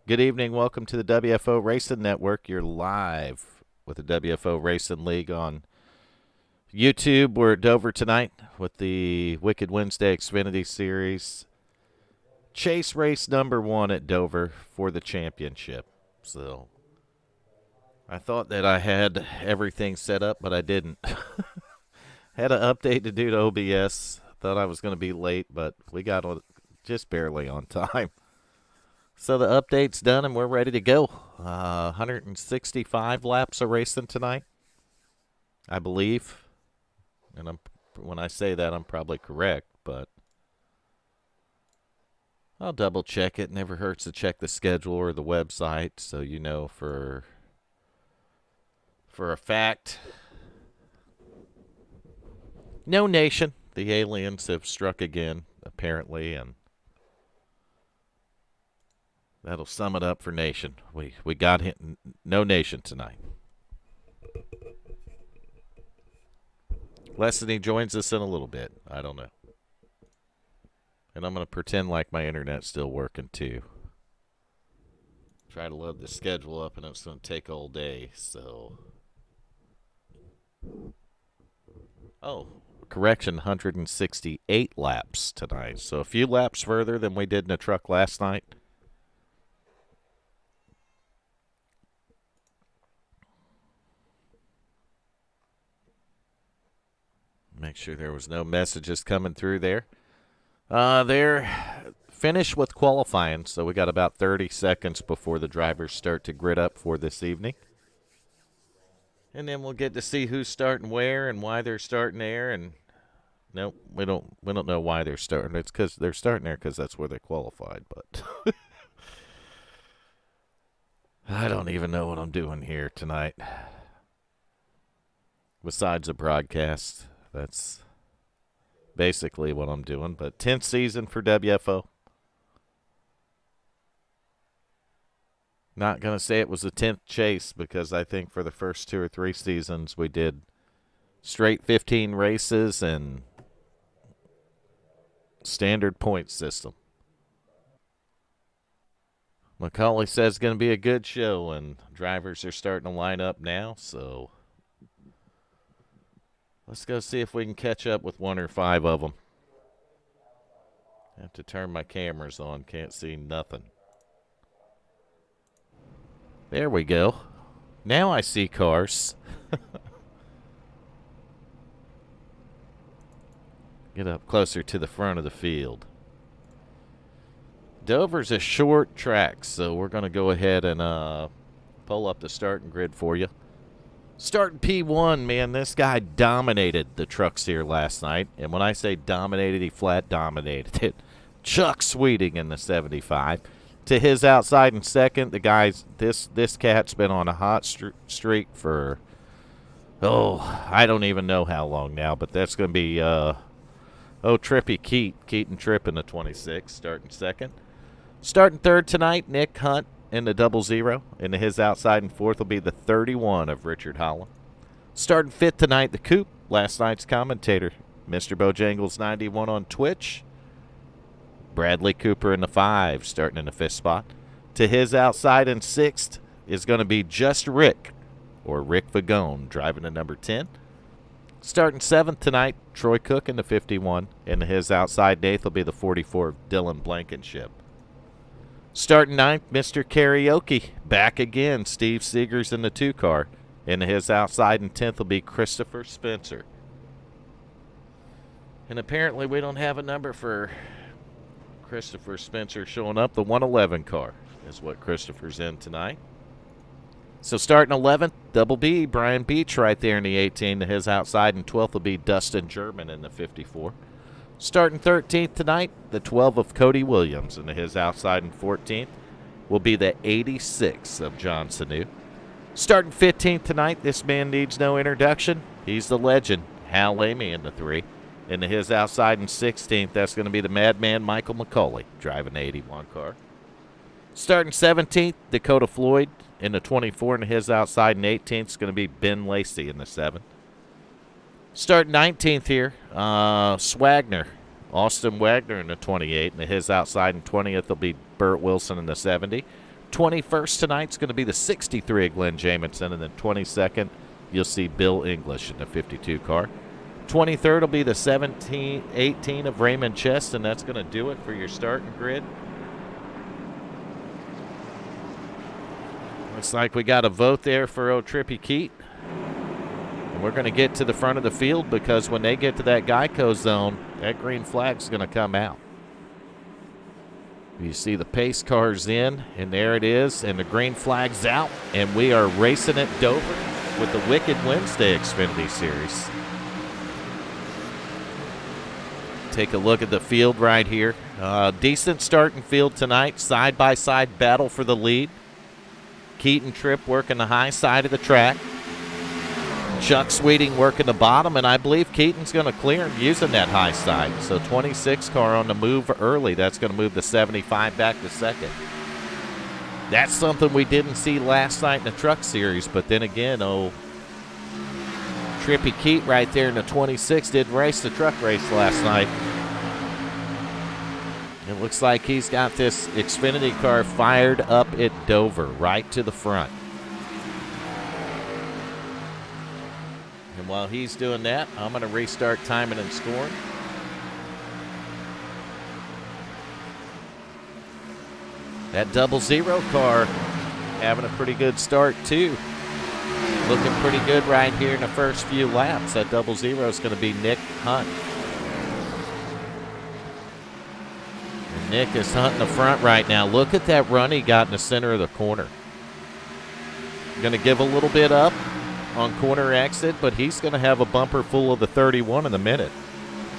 Good evening. Welcome to the WFO Racing Network. You're live with the WFO Racing League on YouTube. We're at Dover tonight with the Wicked Wednesday Xfinity Series. Chase race number 1 at Dover for the championship. So I thought that I had everything set up, but I didn't. Had an update to do to OBS. Thought I was going to be late, but we got just barely on time. So the update's done, and we're ready to go. 165 laps of racing tonight, I believe. And when I say that, I'm probably correct, but I'll double check it. Never hurts to check the schedule or the website, so you know for a fact. No nation. The aliens have struck again, apparently, and that'll sum it up for nation. We got him. No nation tonight. Leslie joins us in a little bit. I don't know. And I'm going to pretend like my internet's still working, too. Try to load the schedule up, and it's going to take all day, so. Oh, correction, 168 laps tonight. So a few laps further than we did in the truck last night. Make sure there was no messages coming through there. They're finished with qualifying, so we got about 30 seconds before the drivers start to grid up for this evening. And then we'll get to see who's starting where and why they're starting there. And no, we don't know why they're starting. It's because they're starting there because that's where they qualified. But I don't even know what I'm doing here tonight. Besides a broadcast. That's basically what I'm doing. But 10th season for WFO. Not going to say it was the 10th chase because I think for the first 2 or 3 seasons we did straight 15 races and standard point system. McCauley says it's going to be a good show, and drivers are starting to line up now, so let's go see if we can catch up with 1 or 5 of them. I have to turn my cameras on. Can't see nothing. There we go. Now I see cars. Get up closer to the front of the field. Dover's a short track, so we're going to go ahead and pull up the starting grid for you. Starting P1, man, this guy dominated the trucks here last night. And when I say dominated, he flat dominated it. Chuck Sweeting in the 75. To his outside in second, the guy's this cat's been on a hot streak for, I don't even know how long now. But that's going to be, Trippy Keaton Tripp in the 26, starting second. Starting third tonight, Nick Hunt in the 00. And to his outside and fourth will be the 31 of Richard Holland. Starting fifth tonight, the Coop, last night's commentator, Mr. Bojangles 91 on Twitch. Bradley Cooper in the 5, starting in the 5th spot. To his outside in 6th is going to be Just Rick, or Rick Vagone, driving the number 10. Starting 7th tonight, Troy Cook in the 51. And to his outside 8th will be the 44 of Dylan Blankenship. Starting 9th, Mr. Karaoke, back again, Steve Seegers in the 2 car. And to his outside in 10th will be Christopher Spencer. And apparently we don't have a number for Christopher Spencer showing up. The 111 car is what Christopher's in tonight. So starting 11th, Double B, Brian Beach right there in the 18 to his outside, and 12th will be Dustin German in the 54. Starting 13th tonight, the 12 of Cody Williams, and to his outside, and 14th will be the 86 of John Sanu. Starting 15th tonight, this man needs no introduction. He's the legend, Hal Lamy in the 3. And to his outside in 16th, that's going to be the madman Michael McCauley driving the 81 car. Starting 17th, Dakota Floyd in the 24, and to his outside in 18th is going to be Ben Lacey in the 7. Starting 19th here, Swagner, Austin Wagner in the 28, and to his outside in 20th will be Burt Wilson in the 70. 21st tonight's going to be the 63 of Glenn Jamison, and then 22nd, you'll see Bill English in the 52 car. 23rd will be the 18 of Raymond Chest, and that's going to do it for your starting grid. Looks like we got a vote there for old Trippy Keat. And we're going to get to the front of the field because when they get to that Geico zone, that green flag's going to come out. You see the pace cars in, and there it is, and the green flag's out, and we are racing at Dover with the Wicked Wednesday Xfinity Series. Take a look at the field right here. Decent starting field tonight, side-by-side battle for the lead. Keaton Tripp working the high side of the track. Chuck Sweeting working the bottom, and I believe Keaton's going to clear him using that high side. So 26 car on the move early. That's going to move the 75 back to second. That's something we didn't see last night in the Truck Series, but then again, Trippy Keat right there in the 26 did race the truck race last night. It looks like he's got this Xfinity car fired up at Dover, right to the front. And while he's doing that, I'm going to restart timing and scoring. That 00 car having a pretty good start, too. Looking pretty good right here in the first few laps. That 00 is going to be Nick Hunt. And Nick is hunting the front right now. Look at that run he got in the center of the corner. Going to give a little bit up on corner exit, but he's going to have a bumper full of the 31 in a minute.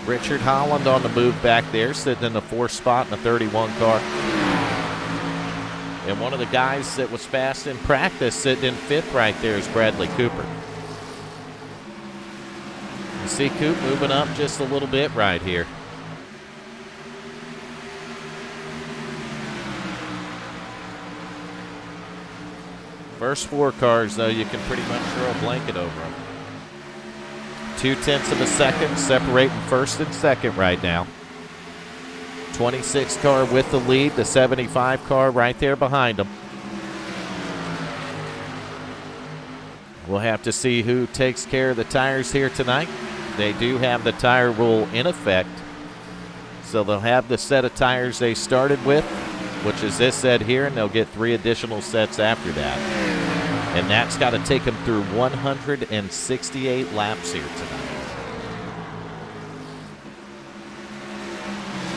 Richard Holland on the move back there, sitting in the 4th spot in the 31 car. And one of the guys that was fast in practice sitting in 5th right there is Bradley Cooper. You see Coop moving up just a little bit right here. First 4 cars, though, you can pretty much throw a blanket over them. 0.2 of a second separating first and second right now. 26 car with the lead, the 75 car right there behind them. We'll have to see who takes care of the tires here tonight. They do have the tire rule in effect, so they'll have the set of tires they started with, which is this set here, and they'll get 3 additional sets after that. And that's got to take them through 168 laps here tonight.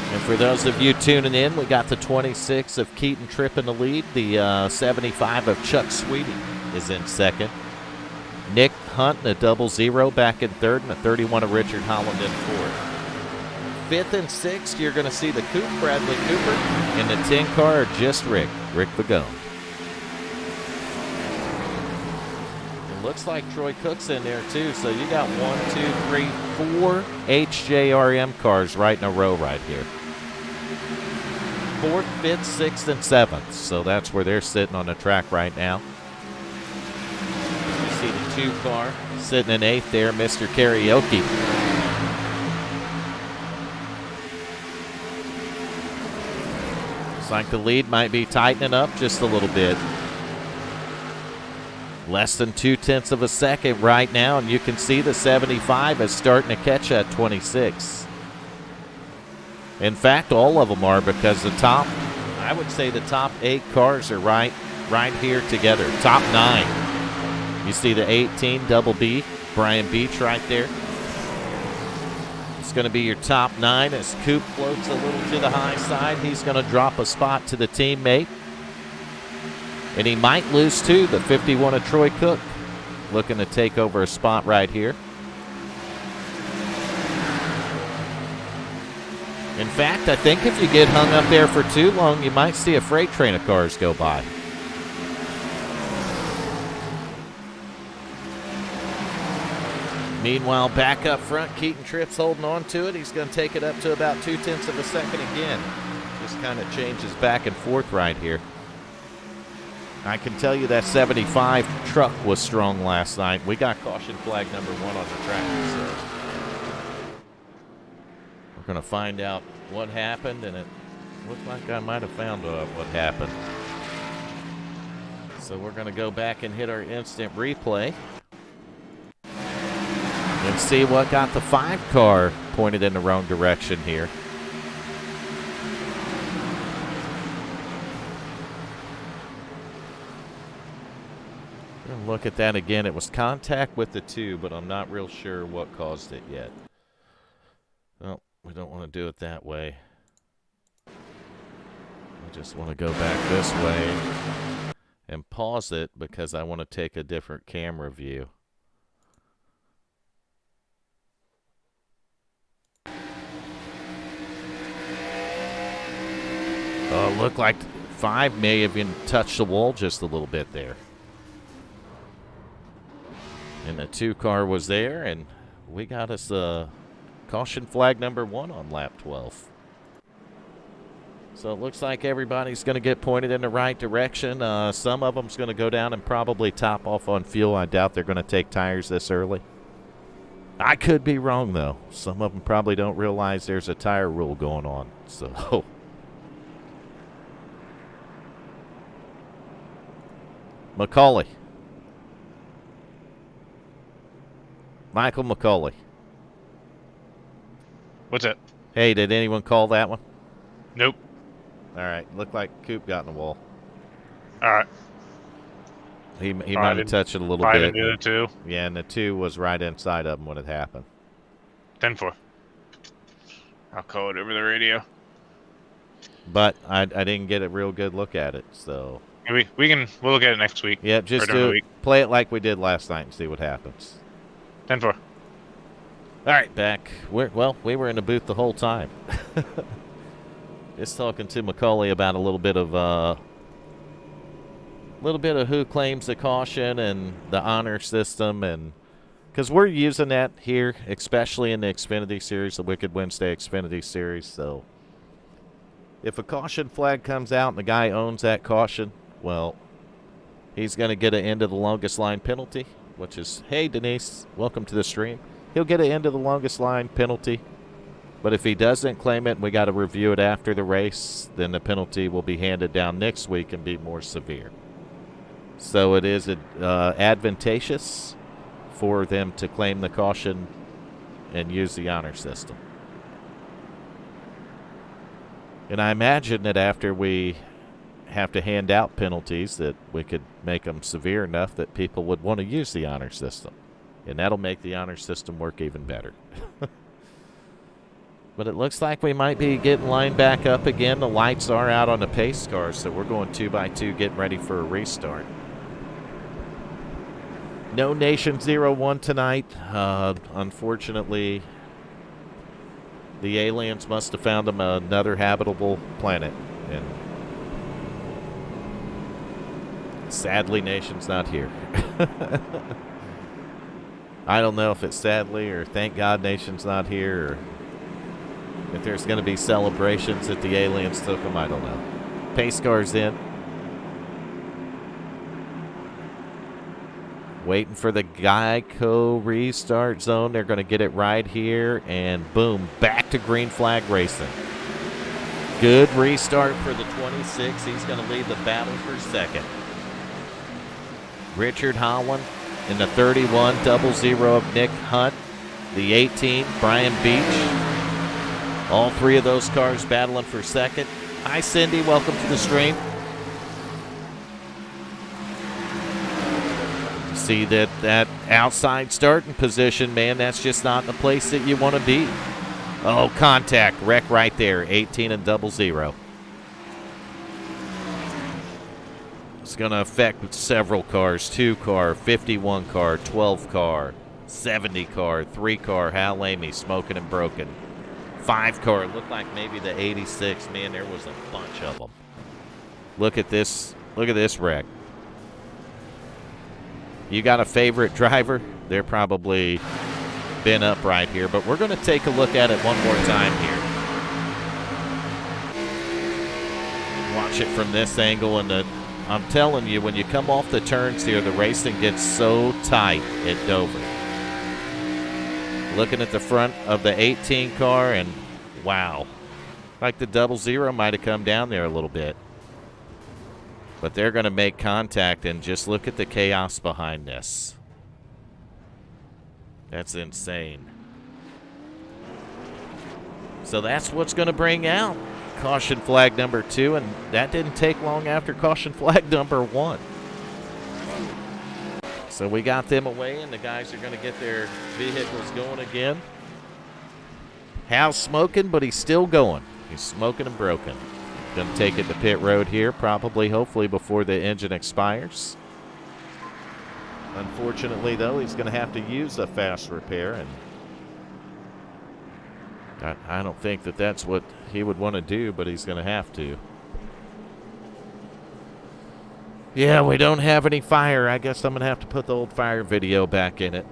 And for those of you tuning in, we got the 26 of Keaton Tripp in the lead. The 75 of Chuck Sweeting is in second. Nick Hunt, the 00 back in third, and the 31 of Richard Holland in fourth. 5th and 6th, you're going to see the Coupe, Bradley Cooper, and the 10 car Just Rick Vagone. It looks like Troy Cook's in there too, so you got 1, 2, 3, 4 HJRM cars right in a row right here. 4th, 5th, 6th, and 7th, so that's where they're sitting on the track right now. You see the 2 car sitting in 8th there, Mr. Karaoke. Looks like the lead might be tightening up just a little bit. Less than 0.2 of a second right now, and you can see the 75 is starting to catch that 26. In fact, all of them are, because I would say the top 8 cars are right here together. Top 9. You see the 18 Double B, Brian Beach right there. It's going to be your top 9 as Coop floats a little to the high side. He's going to drop a spot to the teammate. And he might lose, too, the 51 of Troy Cook, looking to take over a spot right here. In fact, I think if you get hung up there for too long, you might see a freight train of cars go by. Meanwhile, back up front, Keaton Tripp's holding on to it. He's going to take it up to about 0.2 of a second again. Just kind of changes back and forth right here. I can tell you that 75 truck was strong last night. We got caution flag number 1 on the track. So we're going to find out what happened, and it looked like I might have found what happened. So we're going to go back and hit our instant replay and see what got the 5 car pointed in the wrong direction here. Look at that again. It was contact with the 2, but I'm not real sure what caused it yet. Well, we don't want to do it that way. I just want to go back this way and pause it because I want to take a different camera view. Oh, it looked like 5 may have even touched the wall just a little bit there. And the 2 car was there, and we got us caution flag number 1 on lap 12. So it looks like everybody's going to get pointed in the right direction. Some of them's going to go down and probably top off on fuel. I doubt they're going to take tires this early. I could be wrong, though. Some of them probably don't realize there's a tire rule going on. So McCauley. Michael McCauley. What's that? Hey, did anyone call that one? Nope. All right. Looked like Coop got in the wall. All right. He might have touched it a little bit. 5 and the 2. Yeah, and the 2 was right inside of him when it happened. 10-4. I'll call it over the radio. But I didn't get a real good look at it, so. We'll look at it next week. Yeah, just play it like we did last night and see what happens. 10-4. All right, back. We were in the booth the whole time. Just talking to McCauley about a little bit of who claims the caution and the honor system, and because we're using that here, especially in the Xfinity Series, the Wicked Wednesday Xfinity Series. So if a caution flag comes out and the guy owns that caution, well, he's going to get an end of the longest line penalty, which is, hey, Denise, welcome to the stream. He'll get an end of the longest line penalty. But if he doesn't claim it and we got to review it after the race, then the penalty will be handed down next week and be more severe. So it is advantageous for them to claim the caution and use the honor system. And I imagine that after we have to hand out penalties, that we could make them severe enough that people would want to use the honor system. And that'll make the honor system work even better. But it looks like we might be getting lined back up again. The lights are out on the pace cars, so we're going 2x2, getting ready for a restart. No Nation 01 tonight. Unfortunately, the aliens must have found them another habitable planet. And sadly, Nation's not here. I don't know if it's sadly or thank God Nation's not here, or if there's going to be celebrations that the aliens took them. I don't know. Pace car's in. Waiting for the Geico restart zone. They're going to get it right here, and boom, back to green flag racing. Good restart for the 26. He's going to lead the battle for second. Richard Holland in the 31, 00 of Nick Hunt. The 18, Brian Beach. All 3 of those cars battling for second. Hi, Cindy. Welcome to the stream. See that outside starting position, man, that's just not the place that you want to be. Oh, contact. Wreck right there. 18 and 00. It's going to affect several cars. 2 car, 51 car, 12 car, 70 car, 3 car. Hal Amy smoking and broken. 5 car. It looked like maybe the 86. Man, there was a bunch of them. Look at this. Look at this wreck. You got a favorite driver? They're probably been up right here, but we're going to take a look at it one more time here. Watch it from this angle, and I'm telling you, when you come off the turns here, the racing gets so tight at Dover. Looking at the front of the 18 car, and wow, like the 00 might have come down there a little bit. But they're going to make contact, and just look at the chaos behind this. That's insane. So that's what's going to bring out caution flag number 2, and that didn't take long after caution flag number 1. So we got them away, and the guys are going to get their vehicles going again. Hal's smoking, but he's still going. He's smoking and broken. Going to take it to pit road here, probably, hopefully, before the engine expires. Unfortunately, though, he's going to have to use a fast repair, and I don't think that that's what he would want to do, but he's going to have to. Yeah, we don't have any fire. I guess I'm going to have to put the old fire video back in it.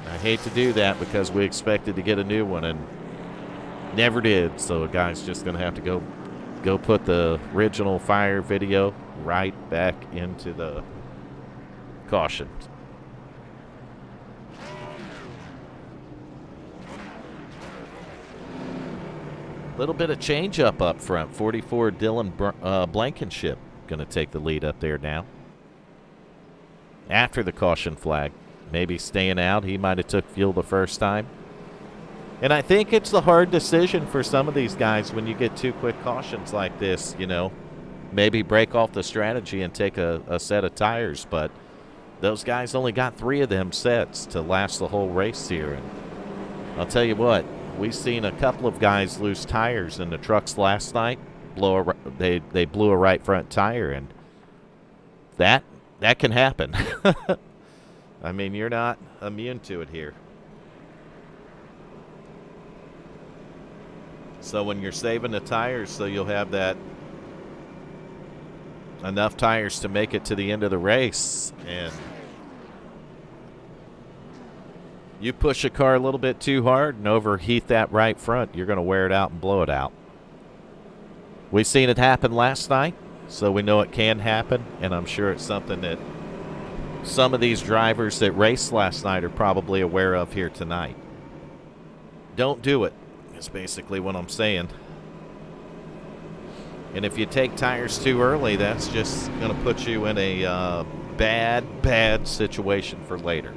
I hate to do that because we expected to get a new one and never did. So the guy's just going to have to go put the original fire video right back into the caution. Little bit of change up front. 44 Dylan Blankenship going to take the lead up there now. After the caution flag. Maybe staying out. He might have took fuel the first time. And I think it's the hard decision for some of these guys when you get 2 quick cautions like this, you know. Maybe break off the strategy and take a set of tires. But those guys only got 3 of them sets to last the whole race here. And I'll tell you what. We've seen a couple of guys lose tires in the trucks last night. They blew a right front tire, and that can happen. I mean, you're not immune to it here. So when you're saving the tires, so you'll have that enough tires to make it to the end of the race, and you push a car a little bit too hard and overheat that right front, you're going to wear it out and blow it out. We've seen it happen last night, so we know it can happen, and I'm sure it's something that some of these drivers that raced last night are probably aware of here tonight. Don't do it, is basically what I'm saying. And if you take tires too early, that's just going to put you in a bad situation for later.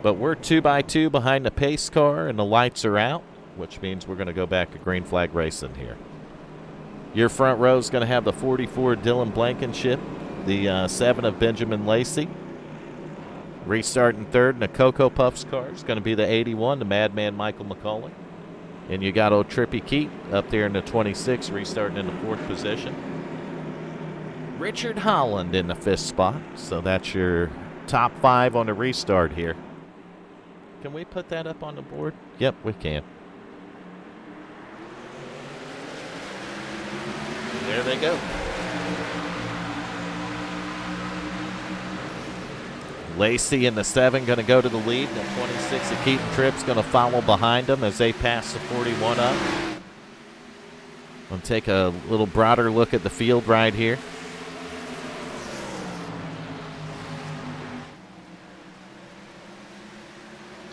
But we're 2x2 behind the pace car, and the lights are out, which means we're going to go back to green flag racing here. Your front row is going to have the 44 Dylan Blankenship, the 7 of Benjamin Lacey. Restarting third in the Cocoa Puffs car is going to be the 81, the Madman Michael McCauley. And you got old Trippy Keat up there in the 26, restarting in the 4th position. Richard Holland in the 5th spot, so that's your top 5 on the restart here. Can we put that up on the board? Yep, we can. There they go. Lacey in the 7 going to go to the lead. The 26 of Keaton Tripp's going to follow behind them as they pass the 41 up. We'll take a little broader look at the field right here.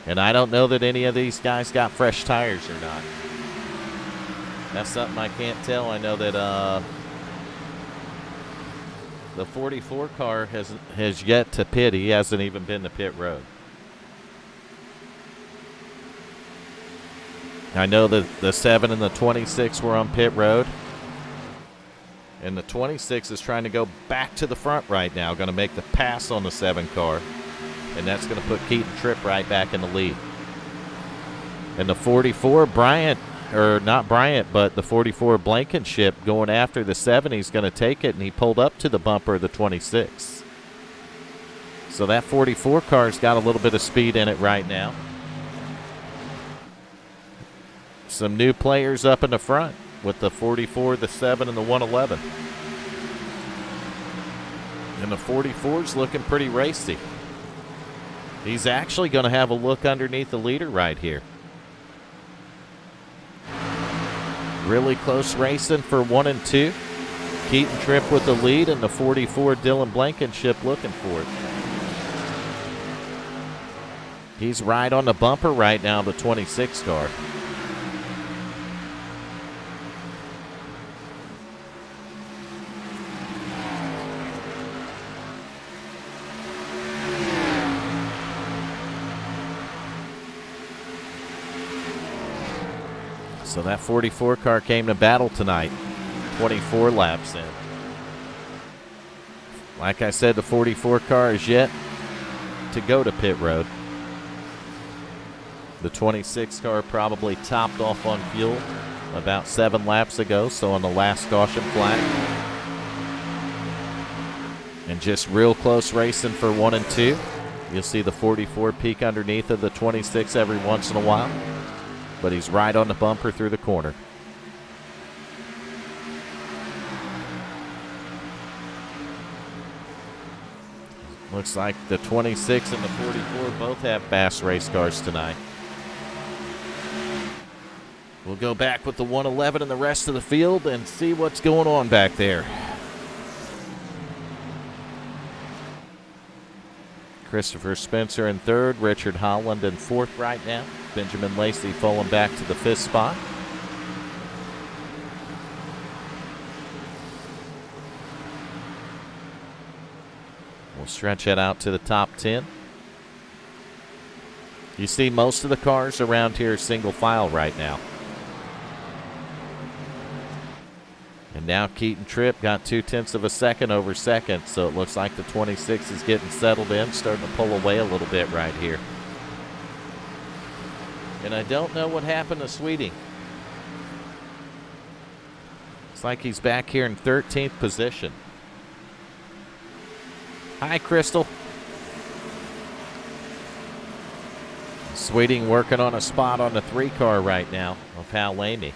And I don't know that any of these guys got fresh tires or not. That's something I can't tell. I know that the 44 car has yet to pit. He hasn't even been to pit road. I know that the 7 and the 26 were on pit road. And the 26 is trying to go back to the front right now. Going to make the pass on the 7 car. And that's going to put Keaton Tripp right back in the lead. And the 44, but the 44 Blankenship going after the 7. He's going to take it, and he pulled up to the bumper of the 26. So that 44 car's got a little bit of speed in it right now. Some new players up in the front with the 44, the 7, and the 111. And the 44's looking pretty racy. He's actually going to have a look underneath the leader right here. Really close racing for 1 and 2. Keaton Tripp with the lead, and the 44 Dylan Blankenship looking for it. He's right on the bumper right now, the 26 car. So that 44 car came to battle tonight, 24 laps in. Like I said, the 44 car is yet to go to pit road. The 26 car probably topped off on fuel about 7 laps ago, so on the last caution flag. And just real close racing for 1 and 2. You'll see the 44 peek underneath of the 26 every once in a while, but he's right on the bumper through the corner. Looks like the 26 and the 44 both have Bass race cars tonight. We'll go back with the 111 and the rest of the field and see what's going on back there. Christopher Spencer in third, Richard Holland in fourth right now. Benjamin Lacey falling back to the 5th spot. We'll stretch it out to the top 10. You see most of the cars around here single file right now. And now Keaton Tripp got 0.2 of a second over second, so it looks like the 26 is getting settled in, starting to pull away a little bit right here. And I don't know what happened to Sweeting. It's like he's back here in 13th position. Hi, Crystal. Sweeting working on a spot on the 3 car right now of Hal Lamy.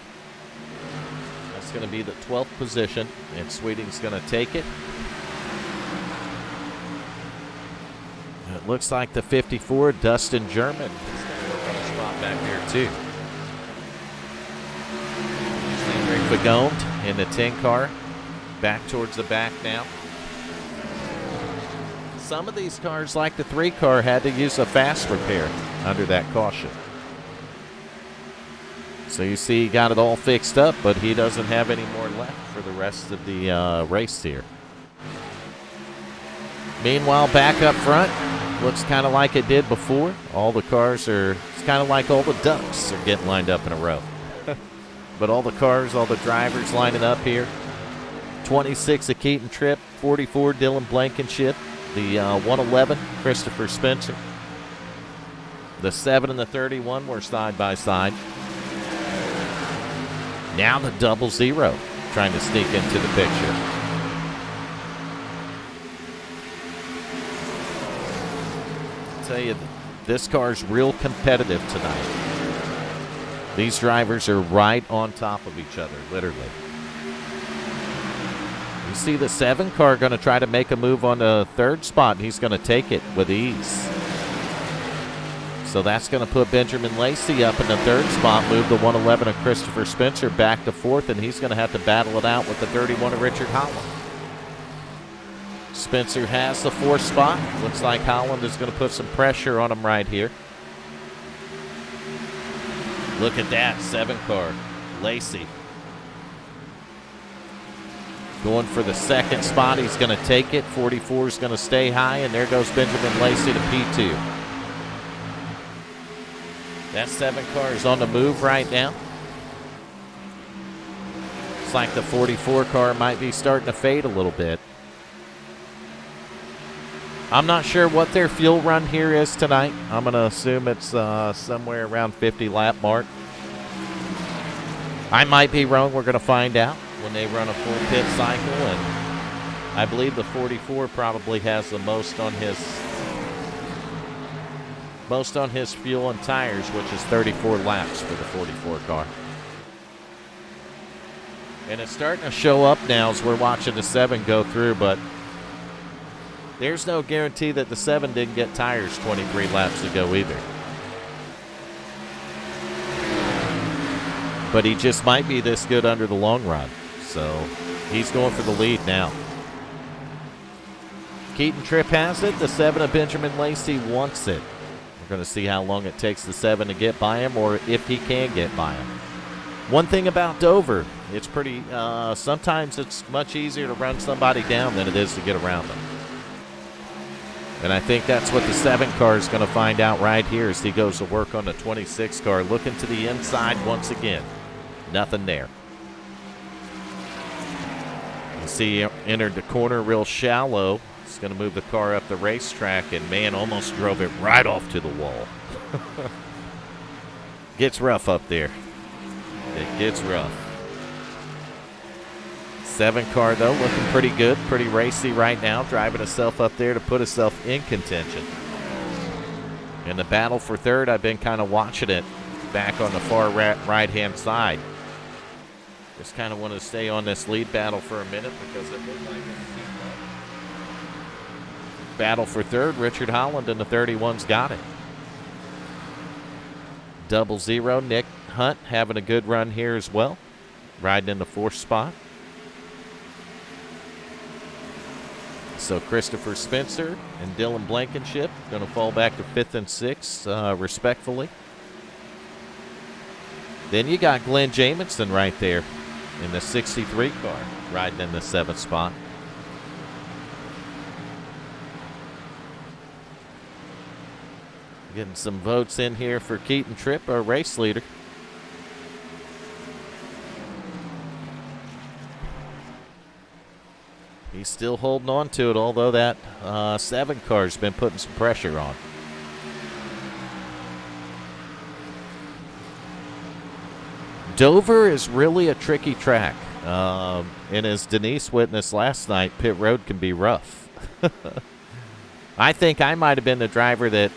That's going to be the 12th position, and Sweeting's going to take it. And it looks like the 54, Dustin German, is going to work on a spot back there, too. Rick Vigone in the 10 car, back towards the back now. Some of these cars, like the 3 car, had to use a fast repair under that caution. So you see he got it all fixed up, but he doesn't have any more left for the rest of the race here. Meanwhile, back up front, looks kind of like it did before. All the cars are, it's kind of like all the ducks are getting lined up in a row. But all the cars, all the drivers lining up here. 26 of Keaton Tripp, 44 Dylan Blankenship, the 111 Christopher Spencer. The 7 and the 31 were side by side. Now the 00 trying to sneak into the picture. I'll tell you, this car's real competitive tonight. These drivers are right on top of each other, literally. You see the 7 car going to try to make a move on the 3rd spot, and he's going to take it with ease. So that's going to put Benjamin Lacey up in the 3rd spot, move the 111 of Christopher Spencer back to 4th, and he's going to have to battle it out with the 31 of Richard Holland. Spencer has the 4th spot. Looks like Holland is going to put some pressure on him right here. Look at that, 7 car, Lacey. Going for the 2nd spot, he's going to take it. 44 is going to stay high, and there goes Benjamin Lacey to P2. That 7 car is on the move right now. It's like the 44 car might be starting to fade a little bit. I'm not sure what their fuel run here is tonight. I'm going to assume it's somewhere around 50 lap mark. I might be wrong. We're going to find out when they run a full pit cycle. And I believe the 44 probably has the most on his fuel and tires, which is 34 laps for the 44 car. And it's starting to show up now as we're watching the 7 go through, but there's no guarantee that the 7 didn't get tires 23 laps ago either. But he just might be this good under the long run. So he's going for the lead now. Keaton Tripp has it. The 7 of Benjamin Lacey wants it. We're going to see how long it takes the 7 to get by him, or if he can get by him. One thing about Dover, it's pretty, sometimes it's much easier to run somebody down than it is to get around them. And I think that's what the 7 car is going to find out right here as he goes to work on the 26 car, looking to the inside once again. Nothing there. You see he entered the corner real shallow. He's going to move the car up the racetrack, and, man, almost drove it right off to the wall. Gets rough up there. It gets rough. 7 car, though, looking pretty good, pretty racy right now, driving herself up there to put herself in contention. In the battle for third, I've been kind of watching it back on the far right-hand side. Just kind of want to stay on this lead battle for a minute because it looked like a battle for third. Richard Holland in the 31's got it. 00, Nick Hunt having a good run here as well, riding in the 4th spot. So Christopher Spencer and Dylan Blankenship going to fall back to 5th and 6th, respectfully. Then you got Glenn Jamison right there in the 63 car, riding in the 7th spot. Getting some votes in here for Keaton Tripp, our race leader. He's still holding on to it, although that 7 car's been putting some pressure on. Dover is really a tricky track. And as Denise witnessed last night, pit road can be rough. I think I might have been the driver that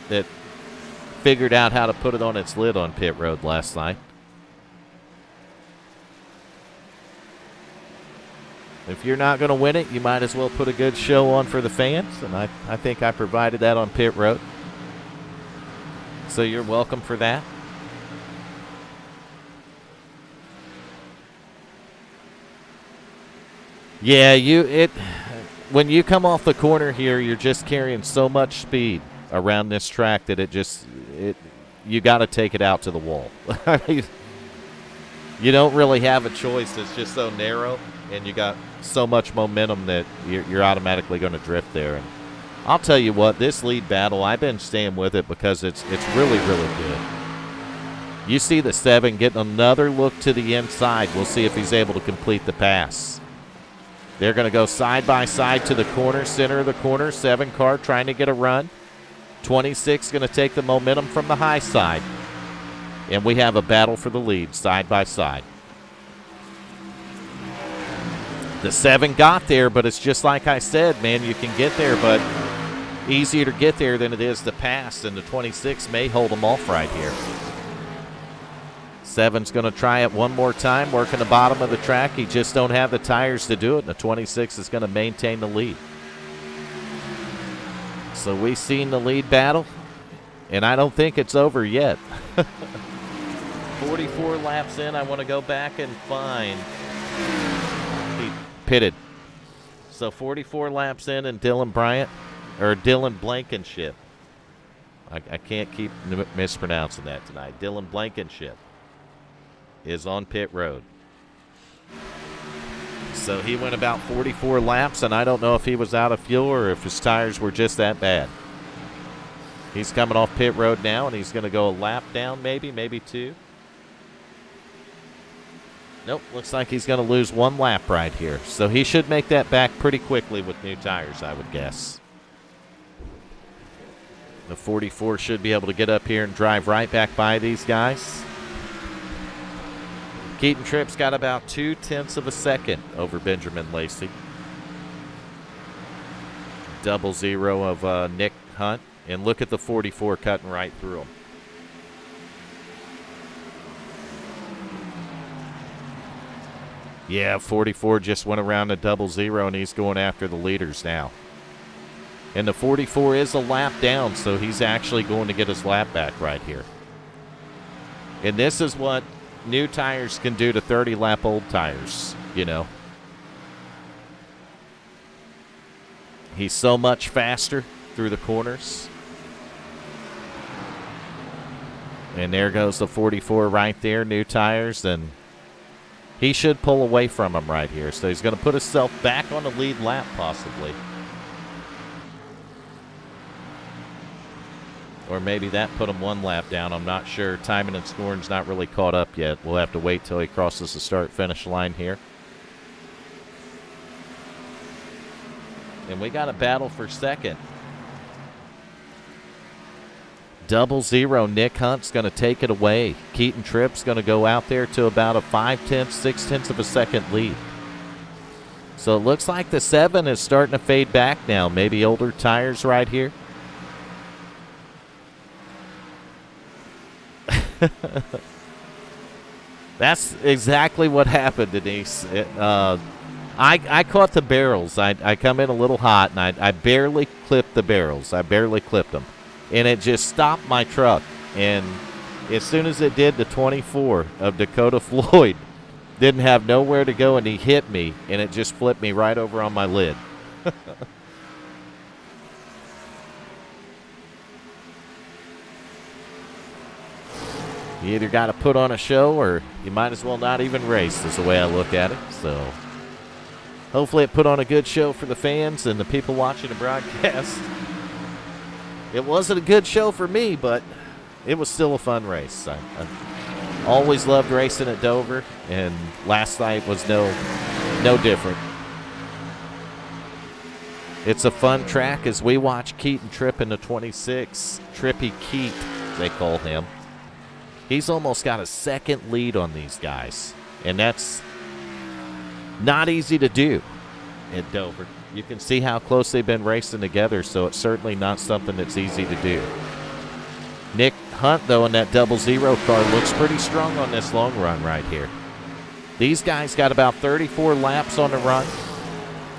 figured out how to put it on its lid on pit road last night. If you're not going to win it, you might as well put a good show on for the fans, and I think I provided that on pit road. So you're welcome for that. Yeah, when you come off the corner here, you're just carrying so much speed around this track that you got to take it out to the wall. You don't really have a choice. It's just so narrow, and you got so much momentum that you're automatically going to drift there. And I'll tell you what, this lead battle, I've been staying with it because it's really, really good. You see the 7 getting another look to the inside. We'll see if he's able to complete the pass. They're going to go side by side to the corner, center of the corner. 7 car trying to get a run. 26 going to take the momentum from the high side. And we have a battle for the lead, side by side. The 7 got there, but it's just like I said, man, you can get there, but easier to get there than it is to pass, and the 26 may hold them off right here. 7's going to try it one more time, working the bottom of the track. He just don't have the tires to do it, and the 26 is going to maintain the lead. So we've seen the lead battle, and I don't think it's over yet. 44 laps in, I want to go back and find. He pitted. So 44 laps in, and Dylan Blankenship. I can't keep mispronouncing that tonight. Dylan Blankenship is on pit road. So he went about 44 laps, and I don't know if he was out of fuel or if his tires were just that bad. He's coming off pit road now, and he's going to go a lap down, maybe 2. Nope, looks like he's going to lose 1 lap right here. So he should make that back pretty quickly with new tires, I would guess. The 44 should be able to get up here and drive right back by these guys. Keaton Tripp's got about 0.2 of a second over Benjamin Lacey. 00 of Nick Hunt. And look at the 44 cutting right through him. Yeah, 44 just went around to 00, and he's going after the leaders now. And the 44 is a lap down, so he's actually going to get his lap back right here. And this is what new tires can do to 30-lap old tires, you know. He's so much faster through the corners. And there goes the 44 right there, new tires, and he should pull away from him right here. So he's going to put himself back on the lead lap possibly. Or maybe that put him 1 lap down. I'm not sure. Timing and scoring's not really caught up yet. We'll have to wait till he crosses the start-finish line here. And we got a battle for second. 00. Nick Hunt's going to take it away. Keaton Tripp's going to go out there to about a 5/10, 6/10 of a second lead. So it looks like the 7 is starting to fade back now. Maybe older tires right here. That's exactly what happened, Denise. I caught the barrels. I come in a little hot, and I barely clipped the barrels. I barely clipped them. And it just stopped my truck. And as soon as it did, the 24 of Dakota Floyd didn't have nowhere to go, and he hit me, and it just flipped me right over on my lid. You either got to put on a show or you might as well not even race, is the way I look at it. So hopefully it put on a good show for the fans and the people watching the broadcast. It wasn't a good show for me, but it was still a fun race. I always loved racing at Dover, and last night was no different. It's a fun track as we watch Keaton Tripp in the 26. Trippy Keat, they call him. He's almost got a second lead on these guys, and that's not easy to do at Dover. You can see how close they've been racing together, so it's certainly not something that's easy to do. Nick Hunt, though, in that 00 car looks pretty strong on this long run right here. These guys got about 34 laps on the run,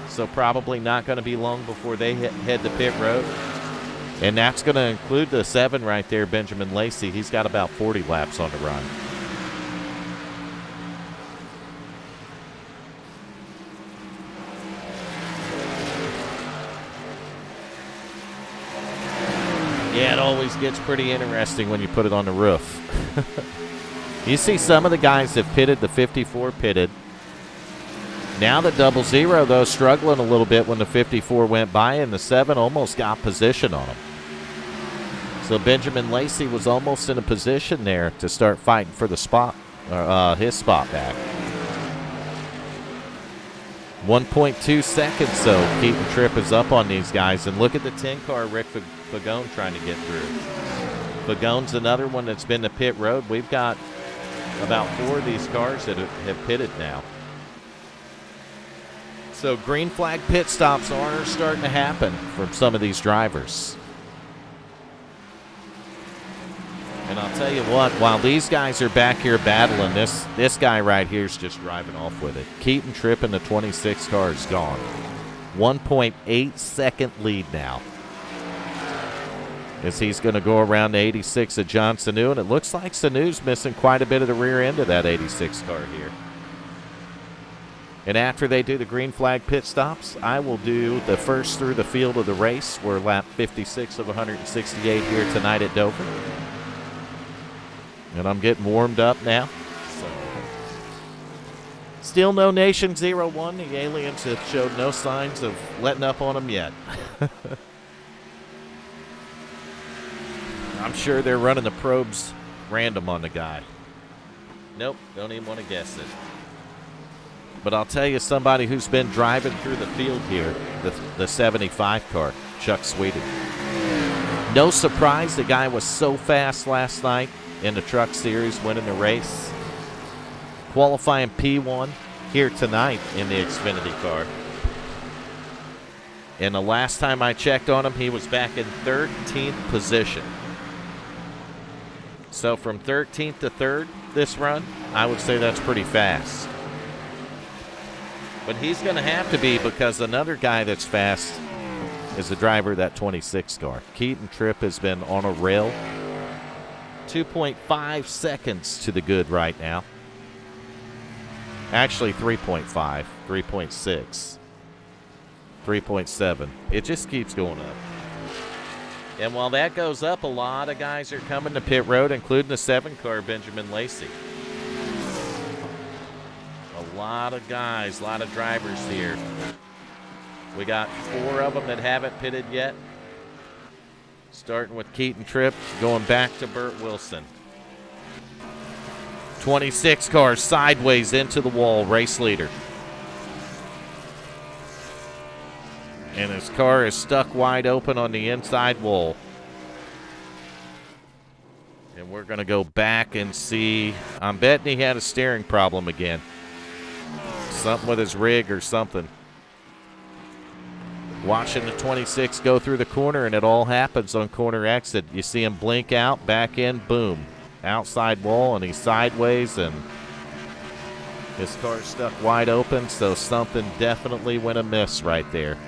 so probably not going to be long before they head to pit road. And that's going to include the 7 right there, Benjamin Lacey. He's got about 40 laps on the run. Yeah, it always gets pretty interesting when you put it on the roof. You see some of the guys have pitted, the 54 pitted. Now the 00, though, struggling a little bit when the 54 went by, and the 7 almost got position on him. So Benjamin Lacey was almost in a position there to start fighting for the spot, his spot back. 1.2 seconds, so Keaton Tripp is up on these guys. And look at the 10 car Rick Fagone trying to get through. Fagone's another one that's been to pit road. We've got about 4 of these cars that have pitted now. So green flag pit stops are starting to happen from some of these drivers. And I'll tell you what, while these guys are back here battling, this guy right here is just driving off with it. Keaton Tripp in the 26 car is gone. 1.8 second lead now, as he's going to go around the 86 of John Sanu, and it looks like Sanu's missing quite a bit of the rear end of that 86 car here. And after they do the green flag pit stops, I will do the first through the field of the race. We're lap 56 of 168 here tonight at Dover. And I'm getting warmed up now. So, still no Nation 01. The aliens have showed no signs of letting up on them yet. I'm sure they're running the probes random on the guy. Nope, don't even want to guess it. But I'll tell you, somebody who's been driving through the field here, the 75 car, Chuck Sweeting. No surprise the guy was so fast last night in the Truck Series, winning the race. Qualifying P1 here tonight in the Xfinity car. And the last time I checked on him, he was back in 13th position. So from 13th to 3rd this run, I would say that's pretty fast. But he's going to have to be, because another guy that's fast is the driver of that 26 car. Keaton Tripp has been on a rail. 2.5 seconds to the good right now. Actually 3.5, 3.6, 3.7. It just keeps going up. And while that goes up, a lot of guys are coming to pit road, including the 7 car, Benjamin Lacey. A lot of guys, a lot of drivers here. We got 4 of them that haven't pitted yet. Starting with Keaton Tripp, going back to Burt Wilson. 26 car sideways into the wall, race leader. And his car is stuck wide open on the inside wall. And we're going to go back and see. I'm betting he had a steering problem again. Something with his rig or something. Watching the 26 go through the corner, and it all happens on corner exit. You see him blink out, back in, boom. Outside wall, and he's sideways, and his car's stuck wide open, so something definitely went amiss right there.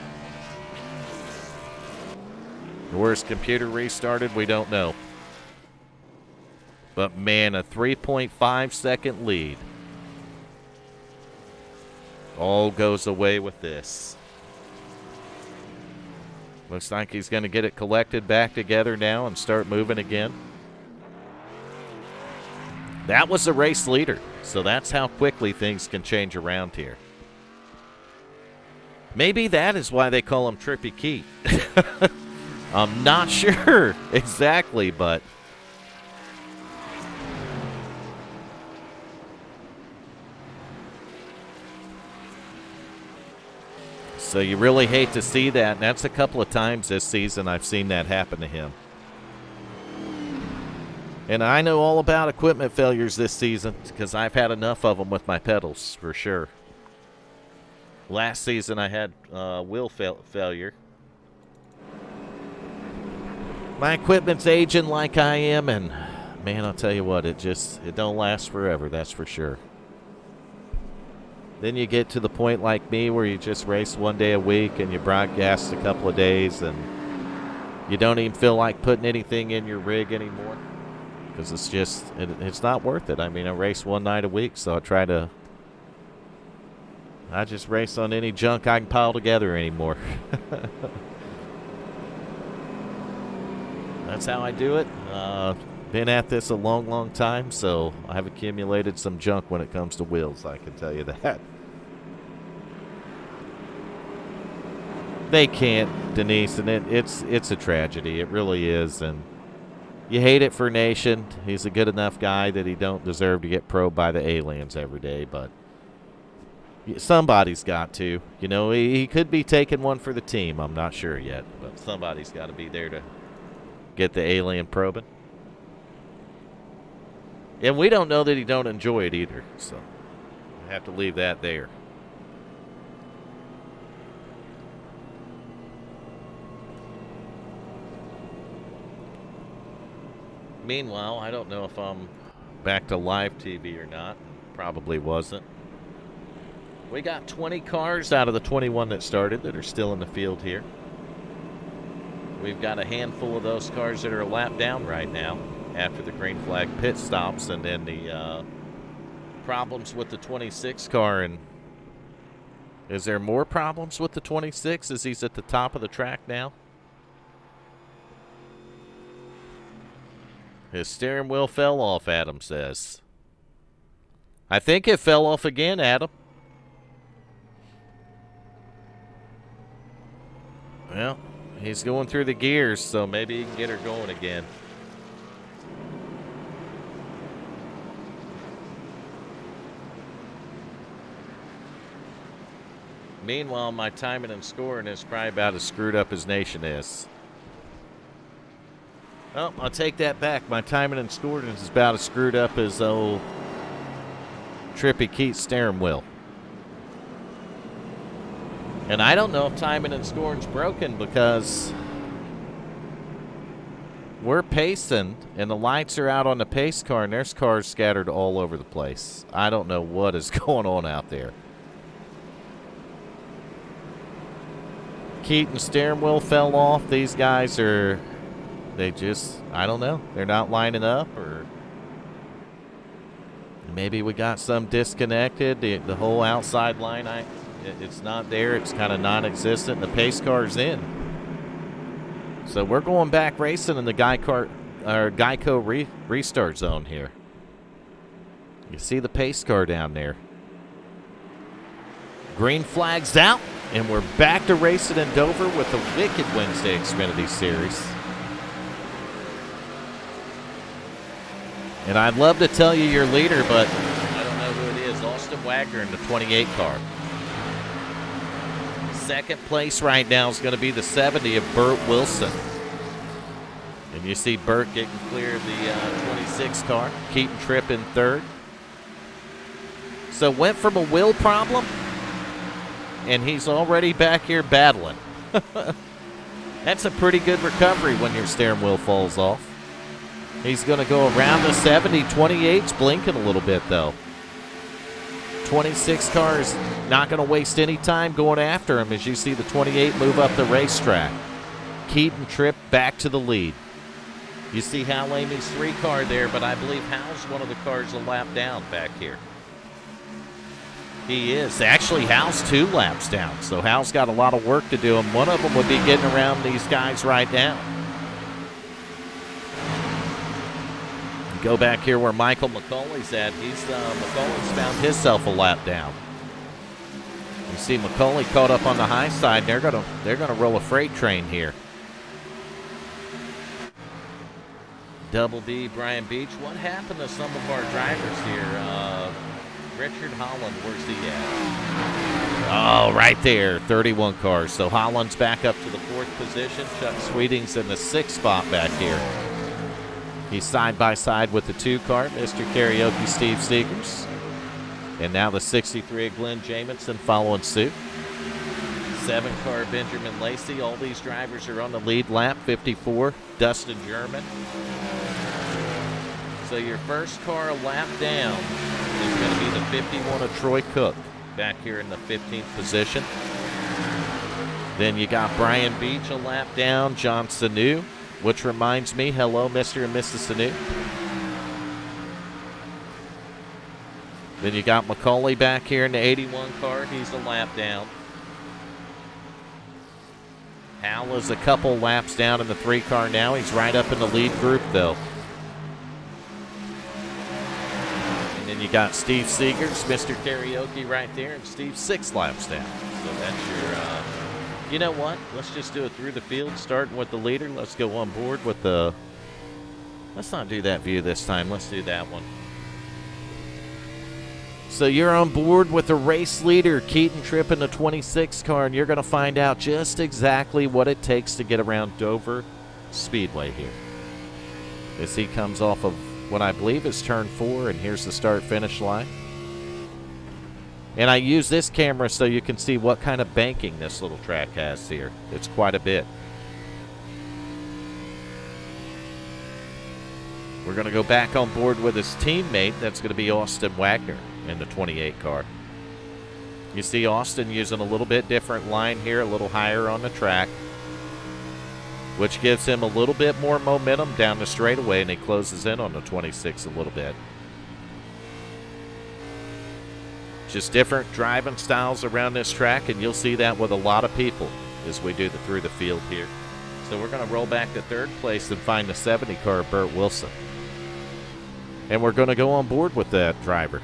Where's computer restarted, we don't know. But, man, a 3.5-second lead. All goes away with this. Looks like he's going to get it collected back together now and start moving again. That was the race leader, so that's how quickly things can change around here. Maybe that is why they call him Trippy Keat. I'm not sure exactly, but so you really hate to see that, and that's a couple of times this season I've seen that happen to him. And I know all about equipment failures this season because I've had enough of them with my pedals, for sure. Last season I had wheel failure. My equipment's aging like I am, and man, I'll tell you what, it don't last forever, that's for sure. Then you get to the point like me where you just race one day a week and you broadcast a couple of days and you don't even feel like putting anything in your rig anymore because it's not worth it. I mean, I race one night a week, so I just race on any junk I can pile together anymore. That's how I do it. Been at this a long, long time, so I've accumulated some junk when it comes to wheels, I can tell you that. They can't, Denise, and it's a tragedy. It really is, and you hate it for Nation. He's a good enough guy that he don't deserve to get probed by the aliens every day, but somebody's got to. You know, he could be taking one for the team. I'm not sure yet, but somebody's got to be there to get the alien probing. And we don't know that he don't enjoy it either, so I have to leave that there. Meanwhile, I don't know if I'm back to live TV or not. Probably wasn't. We got 20 cars out of the 21 that started that are still in the field here. We've got a handful of those cars that are a lap down right now after the green flag pit stops, and then the problems with the 26 car. And is there more problems with the 26 as he's at the top of the track now? His steering wheel fell off, Adam says. I think it fell off again, Adam. Well, he's going through the gears, so maybe he can get her going again. Meanwhile, my timing and scoring is probably about as screwed up as Nation is. Oh, I'll take that back. My timing and scoring is about as screwed up as old Trippy Keat's steering wheel. And I don't know if timing and scoring's broken because we're pacing and the lights are out on the pace car and there's cars scattered all over the place. I don't know what is going on out there. Keaton's steering wheel fell off. These guys are... I don't know. They're not lining up, or maybe we got some disconnected. The whole outside line, it's not there. It's kind of non-existent. The pace car's in. So we're going back racing in the Geico restart zone here. You see the pace car down there. Green flag's out, and we're back to racing in Dover with the Wicked Wednesday Xfinity Series. And I'd love to tell you your leader, but I don't know who it is. Austin Wagner in the 28 car. Second place right now is going to be the 70 of Burt Wilson. And you see Burt getting clear of the 26 car. Keaton Tripp in third. So went from a wheel problem, and he's already back here battling. That's a pretty good recovery when your steering wheel falls off. He's going to go around the 70. 28's blinking a little bit, though. 26 car is not going to waste any time going after him as you see the 28 move up the racetrack. Keaton Tripp back to the lead. You see Hal Amy's 3 car there, but I believe Hal's one of the cars a lap down back here. He is. Actually, Hal's 2 laps down, so Hal's got a lot of work to do, and one of them would be getting around these guys right now. Go back here where Michael McCauley's at. McCauley's found himself a lap down. You see McCauley caught up on the high side. They're gonna roll a freight train here. Double B, Brian Beach. What happened to some of our drivers here? Richard Holland, where's he at? Oh, right there, 31 cars. So Holland's back up to the 4th position. Chuck Sweeting's in the 6th spot back here. He's side by side with the 2 car, Mr. Karaoke Steve Seegers. And now the 63 of Glenn Jamison following suit. 7 car Benjamin Lacey. All these drivers are on the lead lap. 54, Dustin German. So your first car a lap down is going to be the 51 of Troy Cook back here in the 15th position. Then you got Brian Beach a lap down, John Sanu, which reminds me, hello, Mr. and Mrs. Sanu. Then you got McCauley back here in the 81 car. He's a lap down. Hal is a couple laps down in the 3 car now. He's right up in the lead group, though. And then you got Steve Seegers, Mr. Karaoke right there, and Steve's 6 laps down. So that's your, you know what? Let's just do it through the field, starting with the leader. Let's go on board with the, let's not do that view this time. Let's do that one. So you're on board with the race leader, Keaton Tripp in the 26 car, and you're going to find out just exactly what it takes to get around Dover Speedway here. As he comes off of what I believe is turn 4, and here's the start-finish line. And I use this camera so you can see what kind of banking this little track has here. It's quite a bit. We're going to go back on board with his teammate. That's going to be Austin Wagner in the 28 car. You see Austin using a little bit different line here, a little higher on the track, which gives him a little bit more momentum down the straightaway, and he closes in on the 26 a little bit. Just different driving styles around this track, and you'll see that with a lot of people as we do the through the field here. So we're going to roll back to 3rd place and find the 70 car, Burt Wilson. And we're going to go on board with that driver.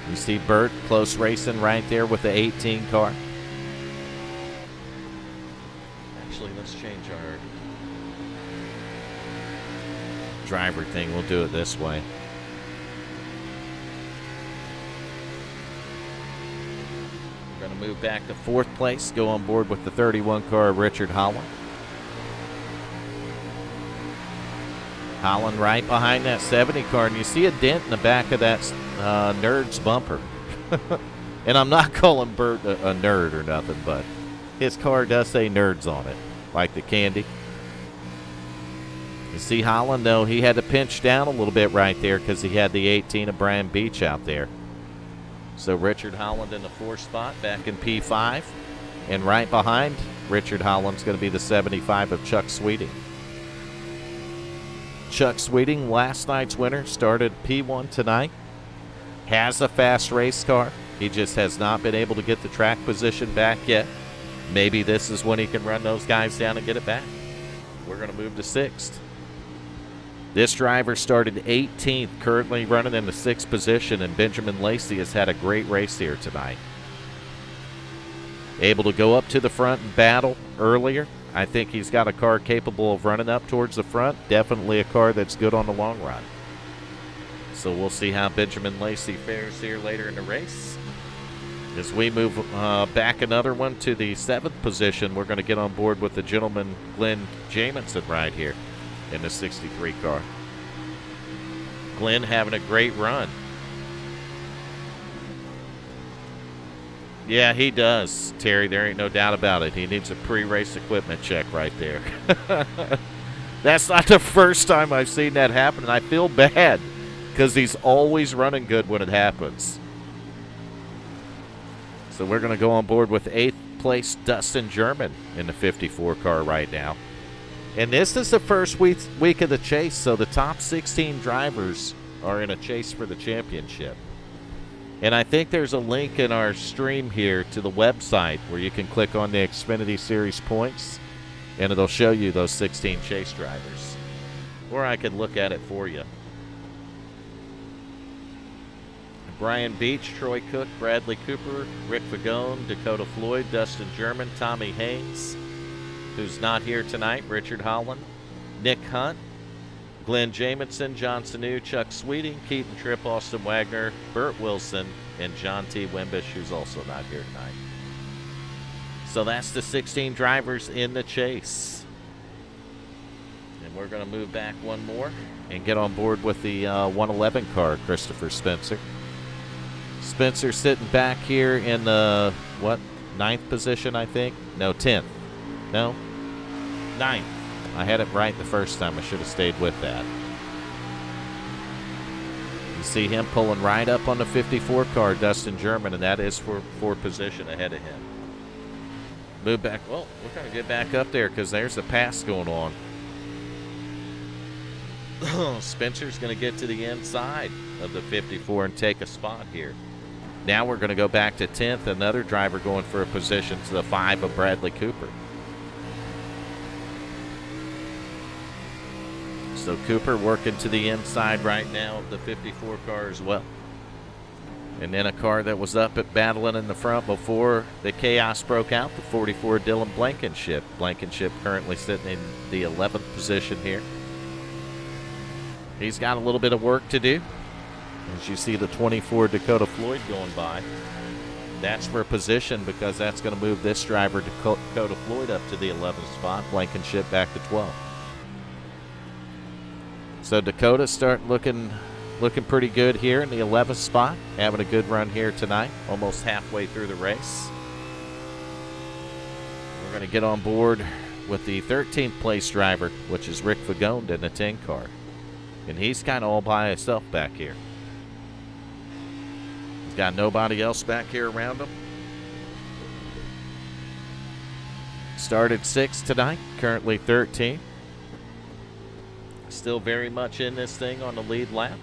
You see Burt close racing right there with the 18 car. Actually, let's change our driver thing. We'll do it this way. We're going to move back to 4th place, go on board with the 31 car, Richard Holland. Holland right behind that 70 car, and you see a dent in the back of that Nerd's bumper. And I'm not calling Burt a nerd or nothing, but his car does say Nerds on it, like the candy. You see Holland, though, he had to pinch down a little bit right there because he had the 18 of Brian Beach out there. So Richard Holland in the 4th spot, back in P5. And right behind Richard Holland's going to be the 75 of Chuck Sweeting. Chuck Sweeting, last night's winner, started P1 tonight. Has a fast race car. He just has not been able to get the track position back yet. Maybe this is when he can run those guys down and get it back. We're going to move to 6th. This driver started 18th, currently running in the 6th position, and Benjamin Lacey has had a great race here tonight. Able to go up to the front and battle earlier. I think he's got a car capable of running up towards the front. Definitely a car that's good on the long run. So we'll see how Benjamin Lacey fares here later in the race. As we move back another one to the 7th position, we're going to get on board with the gentleman Glenn Jamison right here in the 63 car. Glenn having a great run. Yeah, he does, Terry. There ain't no doubt about it. He needs a pre-race equipment check right there. That's not the first time I've seen that happen, and I feel bad because he's always running good when it happens. So we're going to go on board with 8th place Dustin German in the 54 car right now. And this is the first week of the chase, so the top 16 drivers are in a chase for the championship. And I think there's a link in our stream here to the website where you can click on the Xfinity Series points, and it'll show you those 16 chase drivers. Or I can look at it for you. Brian Beach, Troy Cook, Bradley Cooper, Rick Fagone, Dakota Floyd, Dustin German, Tommy Haynes, who's not here tonight, Richard Holland, Nick Hunt, Glenn Jamison, John Sanu, Chuck Sweeting, Keaton Tripp, Austin Wagner, Burt Wilson, and John T. Wimbish, who's also not here tonight. So that's the 16 drivers in the chase. And we're going to move back one more and get on board with the 111 car, Christopher Spencer. Spencer sitting back here in the, 9th position, I think? No, 10th. No? 9th. I had it right the first time. I should have stayed with that. You see him pulling right up on the 54 car, Dustin German, and that is for position ahead of him. Move back. Well, we're going to get back up there because there's a pass going on. Spencer's going to get to the inside of the 54 and take a spot here. Now we're going to go back to 10th. Another driver going for a position to the 5 of Bradley Cooper. So Cooper working to the inside right now of the 54 car as well. And then a car that was up at battling in the front before the chaos broke out, the 44 Dylan Blankenship. Blankenship currently sitting in the 11th position here. He's got a little bit of work to do. As you see the 24 Dakota Floyd going by. That's for position because that's going to move this driver, Dakota Floyd, up to the 11th spot. Blankenship back to 12. So Dakota starting looking pretty good here in the 11th spot. Having a good run here tonight, almost halfway through the race. We're going to get on board with the 13th place driver, which is Rick Fagone in the 10 car. And he's kind of all by himself back here. He's got nobody else back here around him. Started 6th tonight, currently 13th. Still very much in this thing on the lead lap.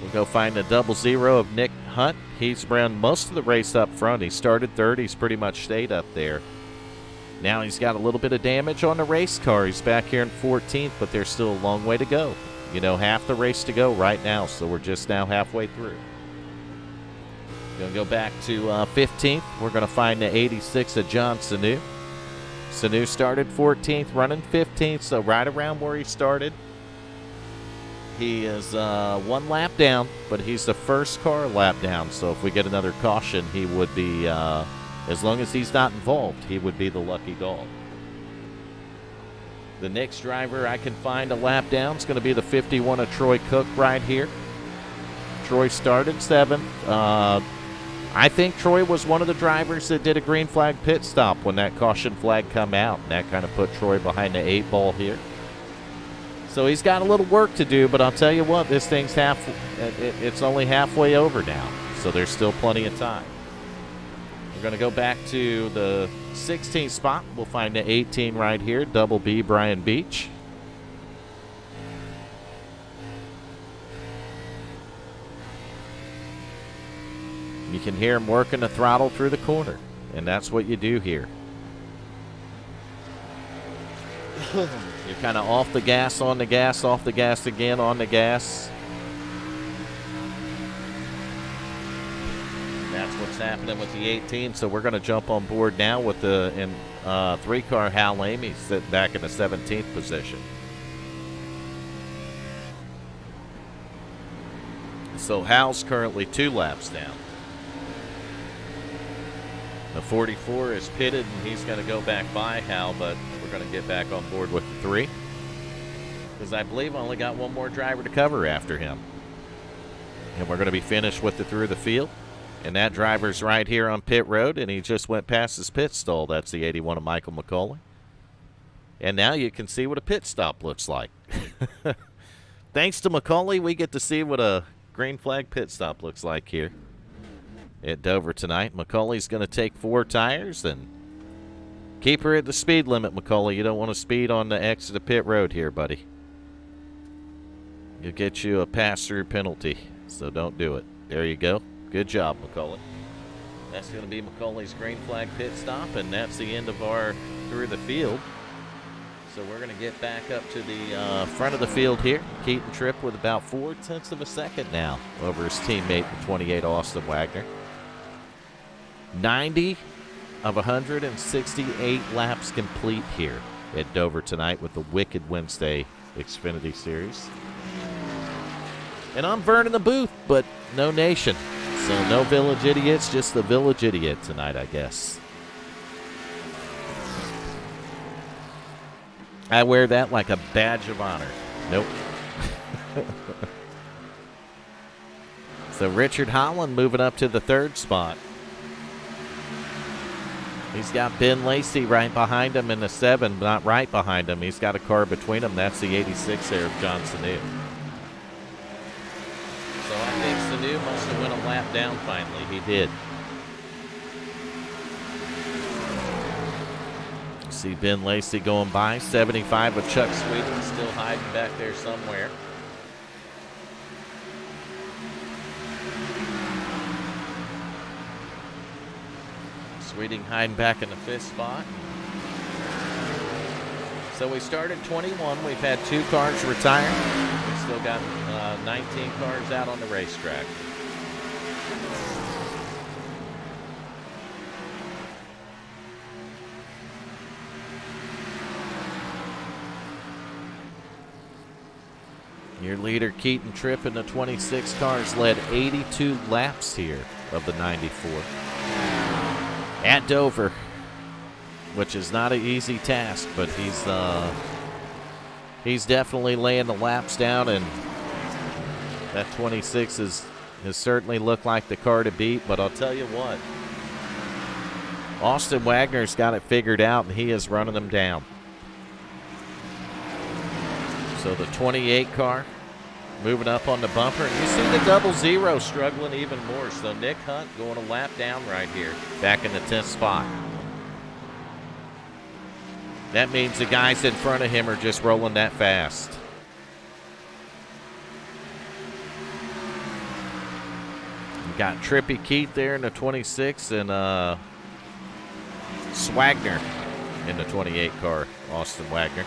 We'll go find the 00 of Nick Hunt. He's ran most of the race up front. He started 3rd. He's pretty much stayed up there. Now he's got a little bit of damage on the race car. He's back here in 14th, but there's still a long way to go. You know, half the race to go right now, so we're just now halfway through. Going to go back to 15th. We're going to find the 86 of John Sanu. Sanu started 14th, running 15th, so right around where he started. He is 1 lap down, but he's the first car lap down, so if we get another caution, he would be, as long as he's not involved, he would be the lucky dog. The next driver I can find a lap down is going to be the 51 of Troy Cook right here. Troy started 7th. I think Troy was one of the drivers that did a green flag pit stop when that caution flag come out, and that kind of put Troy behind the 8 ball here. So he's got a little work to do, but I'll tell you what, this thing's it's only halfway over now, so there's still plenty of time. We're going to go back to the 16th spot. We'll find the 18 right here, Double B Brian Beach. You can hear him working the throttle through the corner, and that's what you do here. You're kind of off the gas, on the gas, off the gas again, on the gas. that's what's happening with the 18. So we're going to jump on board now with the 3-car Hal Amy sitting back in the 17th position. So Hal's currently 2 laps down. The 44 is pitted, and he's going to go back by Hal, but we're going to get back on board with the 3. Because I believe I only got one more driver to cover after him. And we're going to be finished with the through the field. And that driver's right here on pit road, and he just went past his pit stall. That's the 81 of Michael McCauley. And now you can see what a pit stop looks like. Thanks to McCauley, we get to see what a green flag pit stop looks like here at Dover tonight. McCauley's going to take 4 tires and keep her at the speed limit, McCauley. You don't want to speed on the exit of pit road here, buddy. You'll get you a pass-through penalty, so don't do it. There you go. Good job, McCauley. That's going to be McCauley's green flag pit stop, and that's the end of our through the field. So we're going to get back up to the front of the field here. Keaton Tripp with about 0.4 of a second now over his teammate, the 28 Austin Wagner. 90 of 168 laps complete here at Dover tonight with the Wicked Wednesday Xfinity Series. And I'm Vern in the booth, but no nation. So no village idiots, just the village idiot tonight, I guess. I wear that like a badge of honor. Nope. So Richard Holland moving up to the 3rd spot. He's got Ben Lacey right behind him in the 7, not right behind him. He's got a car between them. That's the 86 there of John Sanu. So I think Sanu must have went a lap down finally. He did. See Ben Lacey going by. 75 of Chuck Sweeting still hiding back there somewhere. Sweeting hiding back in the 5th spot. So we started 21. We've had 2 cars retire. We've still got 19 cars out on the racetrack. Your leader, Keaton Tripp, in the 26 cars led 82 laps here of the 94. At Dover, which is not an easy task, but he's definitely laying the laps down, and that 26 has certainly looked like the car to beat. But I'll tell you what, Austin Wagner's got it figured out, and he is running them down. So the 28 car moving up on the bumper. And you see the 00 struggling even more. So Nick Hunt going a lap down right here, back in the 10th spot. That means the guys in front of him are just rolling that fast. You got Trippy Keith there in the 26 and Swagner in the 28 car, Austin Wagner.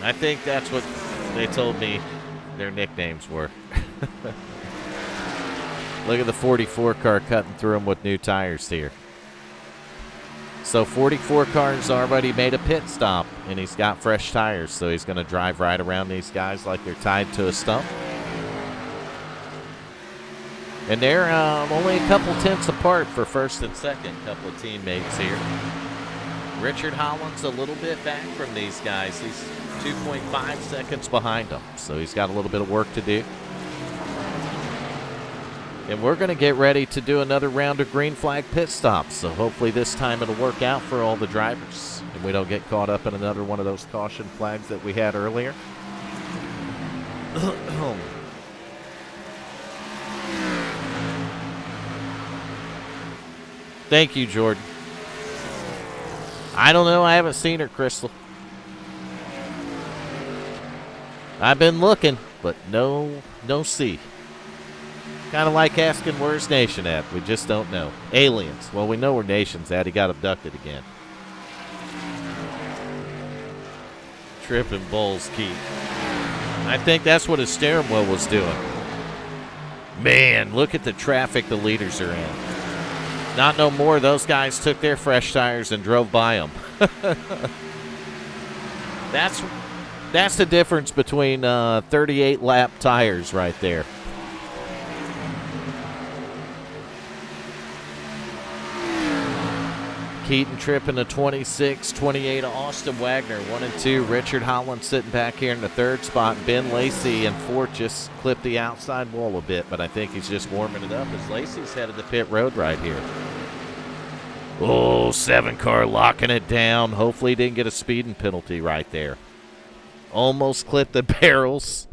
I think that's what they told me their nicknames were. Look at the 44 car cutting through them with new tires here. So 44 car's already made a pit stop, and he's got fresh tires, so he's going to drive right around these guys like they're tied to a stump. And they're only a couple tenths apart for first and second, couple of teammates here. Richard Holland's a little bit back from these guys. He's 2.5 seconds behind them, so he's got a little bit of work to do. And we're going to get ready to do another round of green flag pit stops, so hopefully this time it'll work out for all the drivers and we don't get caught up in another one of those caution flags that we had earlier. Thank you, Jordan. I don't know. I haven't seen her, Crystal. I've been looking, but no see. Kind of like asking where's Nation at. We just don't know. Aliens. Well, we know where Nation's at. He got abducted again. Tripping Bulls Keith. I think that's what his steering wheel was doing. Man, look at the traffic the leaders are in. Not no more. Those guys took their fresh tires and drove by them. That's the difference between 38 lap tires right there. Keaton tripping a 26, 28 of Austin Wagner, 1 and 2. Richard Holland sitting back here in the third spot. Ben Lacey and Fort just clipped the outside wall a bit, but I think he's just warming it up as Lacey's headed to pit road right here. Oh, 7 car locking it down. Hopefully he didn't get a speeding penalty right there. Almost clipped the barrels.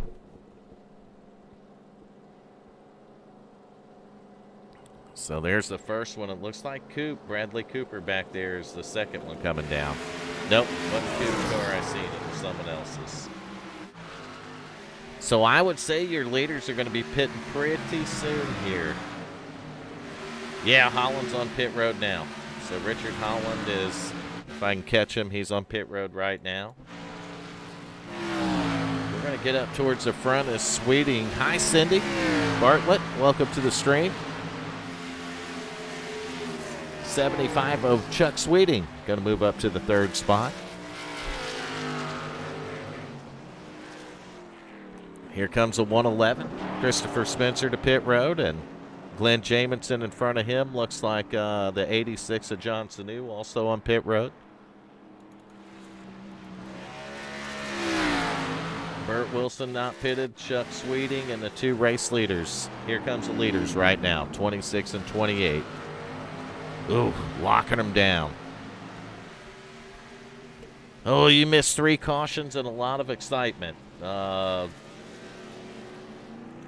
So there's the first one. It looks like Bradley Cooper back there is the second one coming down. Nope, wasn't Cooper's car I seen. It was someone else's. So I would say your leaders are going to be pitting pretty soon here. Yeah, Holland's on pit road now. So Richard Holland is, if I can catch him, he's on pit road right now. We're going to get up towards the front as Sweeting. Hi, Cindy. Bartlett, welcome to the stream. 75 of Chuck Sweeting. Going to move up to the third spot. Here comes a 111. Christopher Spencer to pit road, and Glenn Jamison in front of him. Looks like the 86 of John Sanu also on pit road. Burt Wilson not pitted. Chuck Sweeting and the 2 race leaders. Here comes the leaders right now, 26 and 28. Ooh, locking them down. Oh, you missed 3 cautions and a lot of excitement.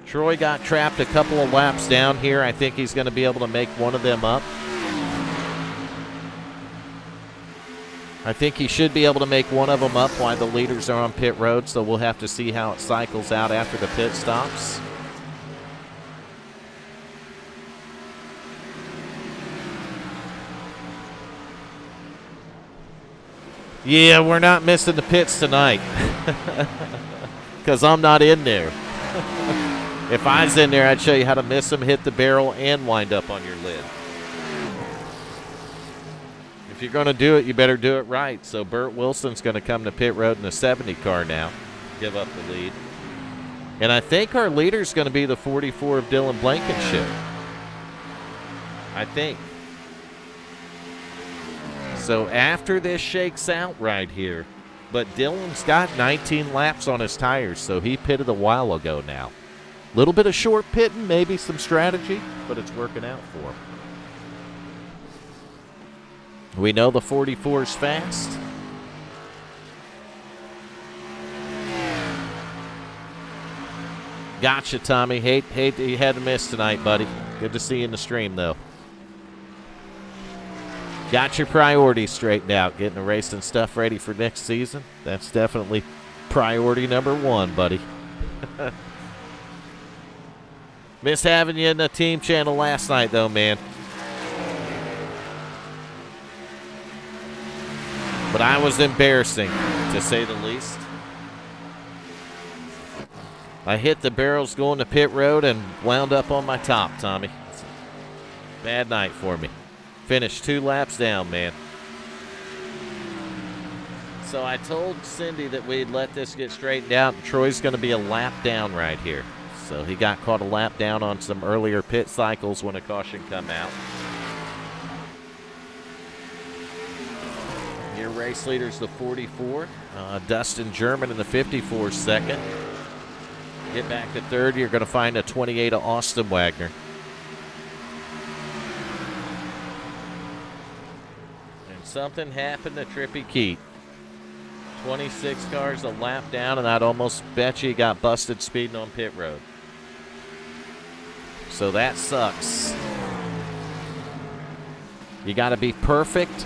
Troy got trapped a couple of laps down here. I think he's going to be able to make one of them up. I think he should be able to make one of them up while the leaders are on pit road, so we'll have to see how it cycles out after the pit stops. Yeah, we're not missing the pits tonight because I'm not in there. If I was in there, I'd show you how to miss them, hit the barrel, and wind up on your lid. If you're going to do it, you better do it right. So Burt Wilson's going to come to pit road in the 70 car now, give up the lead. And I think our leader's going to be the 44 of Dylan Blankenship. I think. So after this shakes out right here, but Dylan's got 19 laps on his tires, so he pitted a while ago now. Little bit of short pitting, maybe some strategy, but it's working out for him. We know the 44 is fast. Gotcha, Tommy. Hate that you had to miss tonight, buddy. Good to see you in the stream, though. Got your priorities straightened out, getting the racing stuff ready for next season. That's definitely priority number 1, buddy. Miss having you in the team channel last night, though, man. But I was embarrassing, to say the least. I hit the barrels going to pit road and wound up on my top, Tommy. It's a bad night for me. Finished 2 laps down, man. So I told Cindy that we'd let this get straightened out, and Troy's going to be a lap down right here. So he got caught a lap down on some earlier pit cycles when a caution come out. Your race leader's the 44. Dustin German in the 54 second. Get back to third, you're going to find a 28 of Austin Wagner. Something happened to Trippy Keat. 26 cars a lap down, and I'd almost bet you got busted speeding on pit road. So that sucks. You got to be perfect.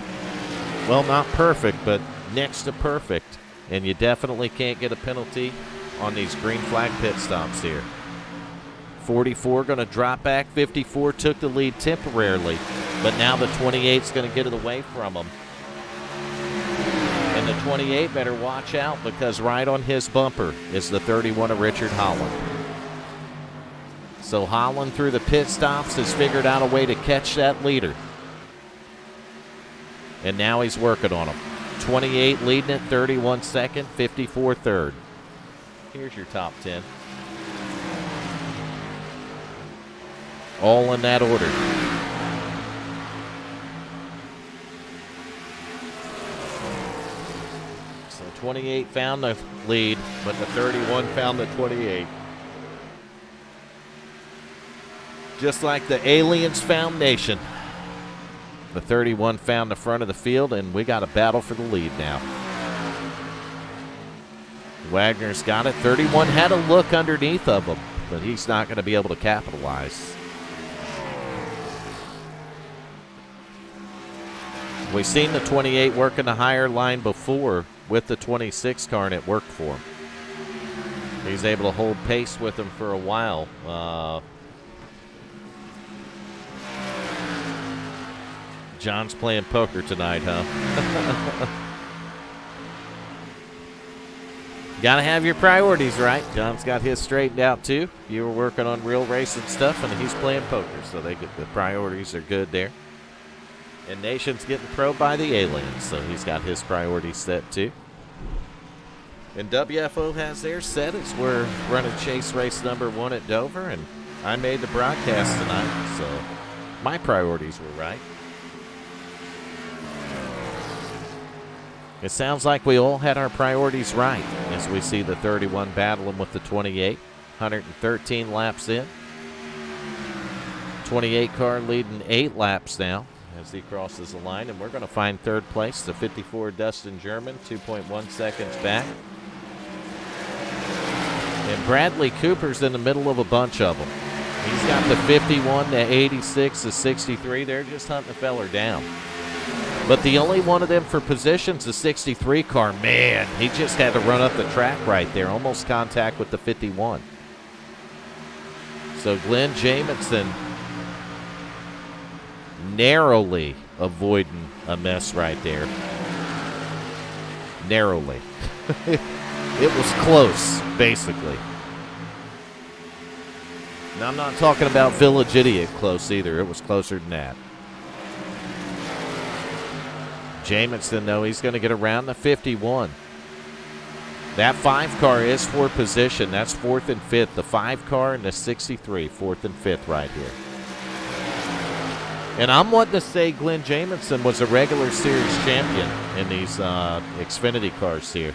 Well, not perfect, but next to perfect. And you definitely can't get a penalty on these green flag pit stops here. 44 going to drop back. 54 took the lead temporarily, but now the 28's going to get it away from him. And the 28 better watch out, because right on his bumper is the 31 of Richard Holland. So Holland through the pit stops has figured out a way to catch that leader. And now he's working on him. 28 leading it, 31 second, 54 third. Here's your top 10. All in that order. So 28 found the lead, but the 31 found the 28. Just like the aliens found Nation. The 31 found the front of the field, and we got a battle for the lead now. Wagner's got it. 31 had a look underneath of him, but he's not going to be able to capitalize. We've seen the 28 working the higher line before with the 26 car, and it worked for him. He's able to hold pace with him for a while. John's playing poker tonight, huh? Got to have your priorities right. John's got his straightened out, too. You were working on real racing stuff, and he's playing poker, so the priorities are good there. And Nation's getting probed by the aliens, so he's got his priorities set, too. And WFO has theirs set as we're running chase race number 1 at Dover, and I made the broadcast tonight, so my priorities were right. It sounds like we all had our priorities right as we see the 31 battling with the 28. 113 laps in. 28 car leading 8 laps now as he crosses the line. And we're going to find third place, the 54 Dustin German, 2.1 seconds back. And Bradley Cooper's in the middle of a bunch of them. He's got the 51, the 86, the 63. They're just hunting the feller down. But the only one of them for position's the 63 car. Man, he just had to run up the track right there. Almost contact with the 51. So Glenn Jamison narrowly avoiding a mess right there. Narrowly. It was close, basically. Now, I'm not talking about Village Idiot close either. It was closer than that. Jamison, though, he's going to get around the 51. That 5 car is for position. That's 4th and 5th. The 5 car and the 63, 4th and 5th right here. And I'm wanting to say Glenn Jamison was a regular series champion in these Xfinity cars here.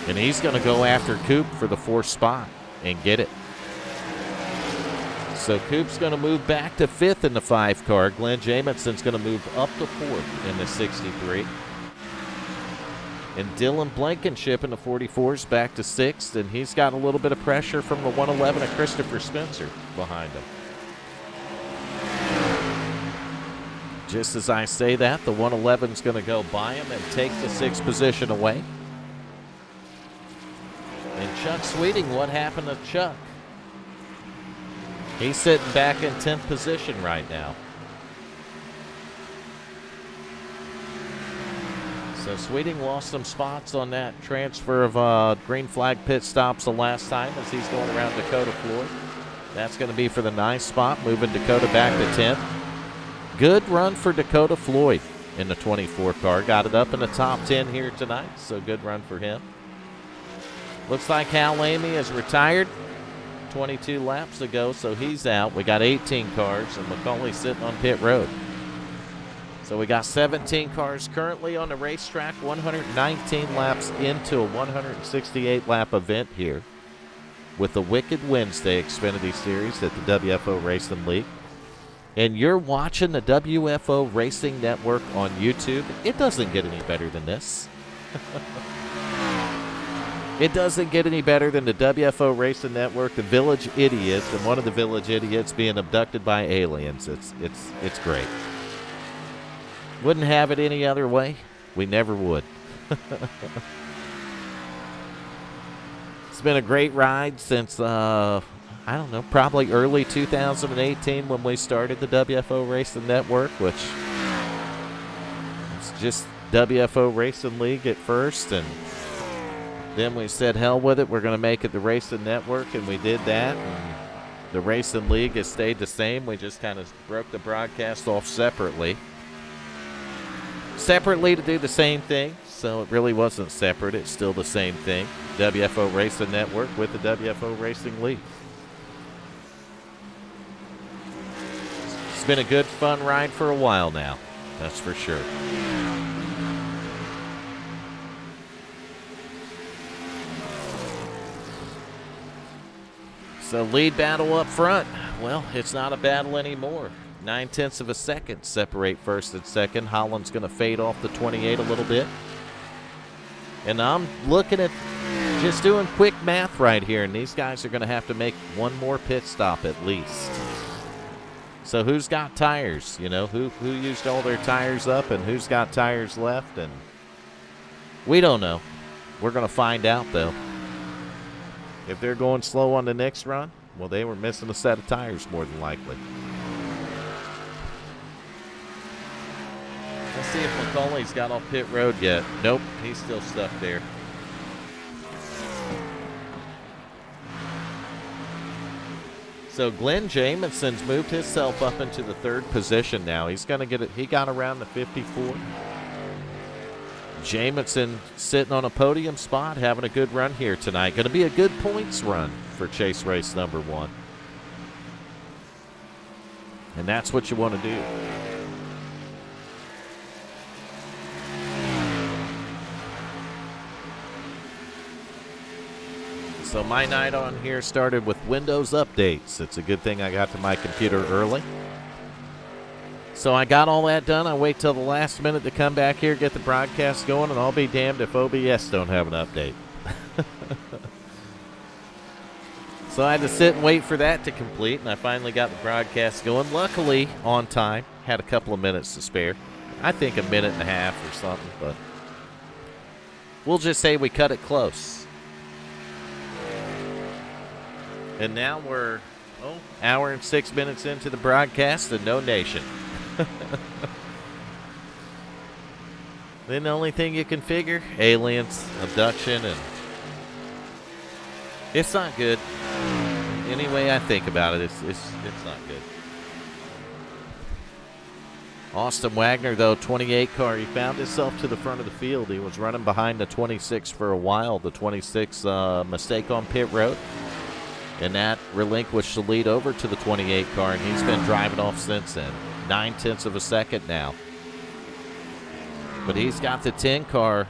And he's going to go after Coop for the 4th spot and get it. So Coop's going to move back to 5th in the 5 car. Glenn Jamison's going to move up to 4th in the 63. And Dylan Blankenship in the 44's back to 6th, and he's got a little bit of pressure from the 111 of Christopher Spencer behind him. Just as I say that, the 111's going to go by him and take the 6th position away. And Chuck Sweeting, what happened to Chuck? He's sitting back in 10th position right now. So Sweeting lost some spots on that transfer of green flag pit stops the last time as he's going around Dakota Floyd. That's going to be for the 9th spot, moving Dakota back to 10th. Good run for Dakota Floyd in the 24 car. Got it up in the top 10 here tonight, so good run for him. Looks like Hal Amy is retired 22 laps ago, so he's out. We got 18 cars, and McCauley's sitting on pit road. So we got 17 cars currently on the racetrack, 119 laps into a 168-lap event here with the Wicked Wednesday Xfinity Series at the WFO Racing League. And you're watching the WFO Racing Network on YouTube. It doesn't get any better than this. It doesn't get any better than the WFO Racing Network, the Village Idiots, and one of the Village Idiots being abducted by aliens. It's great. Wouldn't have it any other way. We never would. It's been a great ride since, I don't know, probably early 2018 when we started the WFO Racing Network, which it's just WFO Racing League at first, and then we said, hell with it, we're going to make it the Racing Network, and we did that. And The racing league has stayed the same. We just kind of broke the broadcast off separately. Separately to do the same thing, so it really wasn't separate. It's still the same thing. WFO Racing Network with the WFO Racing League. It's been a good, fun ride for a while now. That's for sure. So lead battle up front. Well, it's not a battle anymore. 9/10 of a second separate first and second. Holland's going to fade off the 28 a little bit. And I'm looking at just doing quick math right here, and these guys are going to have to make one more pit stop at least. So who's got tires? You know, who used all their tires up and who's got tires left? And we don't know. We're going to find out, though. If they're going slow on the next run, well, they were missing a set of tires more than likely. Let's see if McCauley's got off pit road yet. Nope, he's still stuck there. So Glenn Jamieson's moved himself up into the third position now. He's going to get it. He got around the 54. Jamieson sitting on a podium spot, having a good run here tonight. Going to be a good points run for Chase Race number 1. And that's what you want to do. So my night on here started with Windows updates. It's a good thing I got to my computer early. So I got all that done. I wait till the last minute to come back here, get the broadcast going, and I'll be damned if OBS don't have an update. So I had to sit and wait for that to complete, and I finally got the broadcast going. Luckily, on time. Had a couple of minutes to spare. I think a minute and a half or something, but we'll just say we cut it close. And now we're, hour and 6 minutes into the broadcast and no nation. Then the only thing you can figure, aliens, abduction, and it's not good. Any way I think about it, it's not good. Austin Wagner, though, 28 car, he found himself to the front of the field. He was running behind the 26 for a while. The 26 mistake on pit road. And that relinquished the lead over to the 28 car, and he's been driving off since then. 9/10 of a second now. But he's got the 10 car,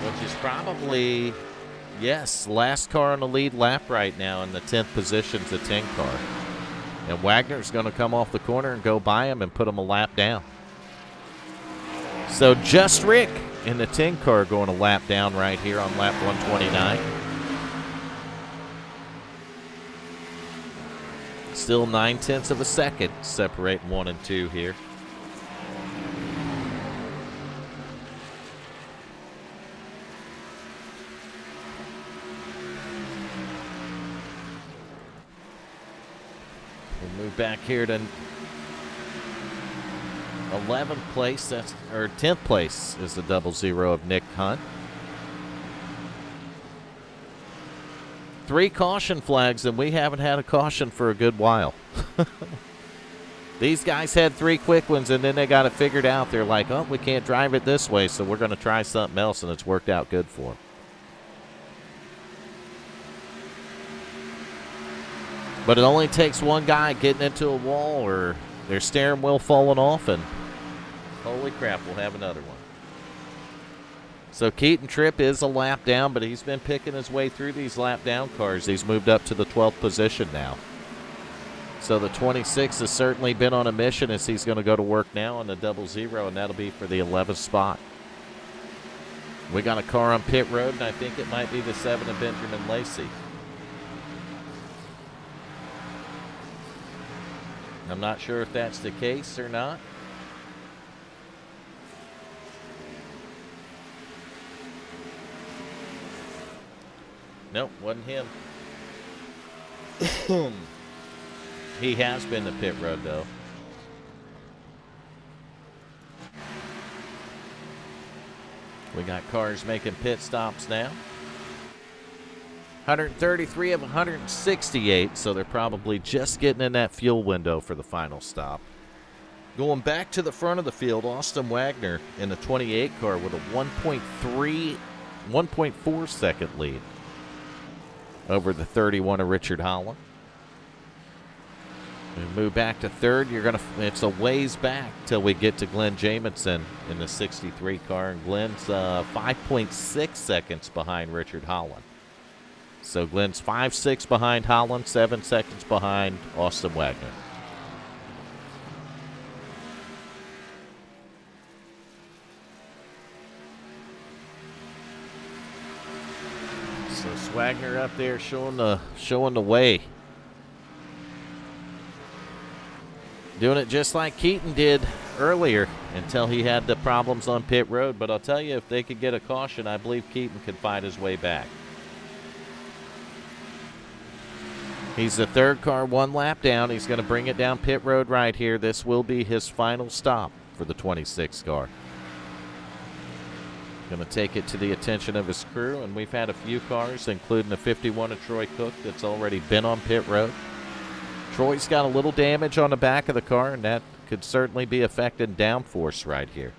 which is probably, yes, last car on the lead lap right now in the 10th position to 10 car. And Wagner's going to come off the corner and go by him and put him a lap down. So just Rick in the 10 car going a lap down right here on lap 129. Still 9/10 of a second separating 1 and 2 here. We'll move back here to 11th place, or 10th place is the 00 of Nick Hunt. 3 caution flags, and we haven't had a caution for a good while. These guys had 3 quick ones, and then they got it figured out. They're like, oh, we can't drive it this way, so we're going to try something else, and it's worked out good for them. But it only takes one guy getting into a wall or their steering wheel falling off, and holy crap, we'll have another one. So Keaton Tripp is a lap down, but he's been picking his way through these lap down cars. He's moved up to the 12th position now. So the 26 has certainly been on a mission as he's going to go to work now on the 00, and that'll be for the 11th spot. We got a car on pit road, and I think it might be the 7 of Benjamin Lacey. I'm not sure if that's the case or not. Nope, wasn't him. He has been to pit road, though. We got cars making pit stops now. 133 of 168, so they're probably just getting in that fuel window for the final stop. Going back to the front of the field, Austin Wagner in the 28 car with a 1.4 second lead over the 31 of Richard Holland. We move back to third. It's a ways back till we get to Glenn Jamison in the 63 car, and Glenn's 5.6 seconds behind Richard Holland. So Glenn's 5.6 behind Holland, 7 seconds behind Austin Wagner. So Swagner up there showing the way. Doing it just like Keaton did earlier until he had the problems on pit road. But I'll tell you, if they could get a caution, I believe Keaton could find his way back. He's the third car, 1 lap down. He's going to bring it down pit road right here. This will be his final stop for the 26 car. Going to take it to the attention of his crew, and we've had a few cars, including the 51 of Troy Cook, that's already been on pit road. Troy's got a little damage on the back of the car, and that could certainly be affecting downforce right here.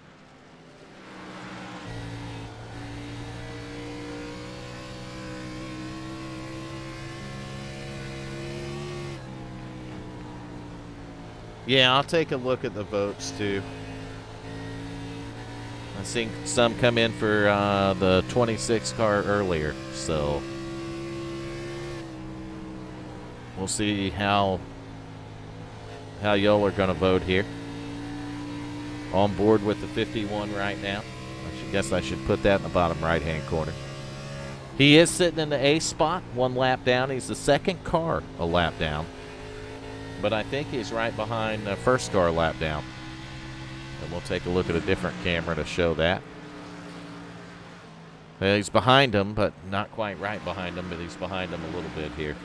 Yeah, I'll take a look at the votes, too. I've seen some come in for the 26 car earlier, so we'll see how y'all are going to vote here. On board with the 51 right now. I guess I should put that in the bottom right-hand corner. He is sitting in the A spot, 1 lap down. He's the second car a lap down. But I think he's right behind the first car lap down. And we'll take a look at a different camera to show that. Well, he's behind him, but not quite right behind him, but he's behind him a little bit here.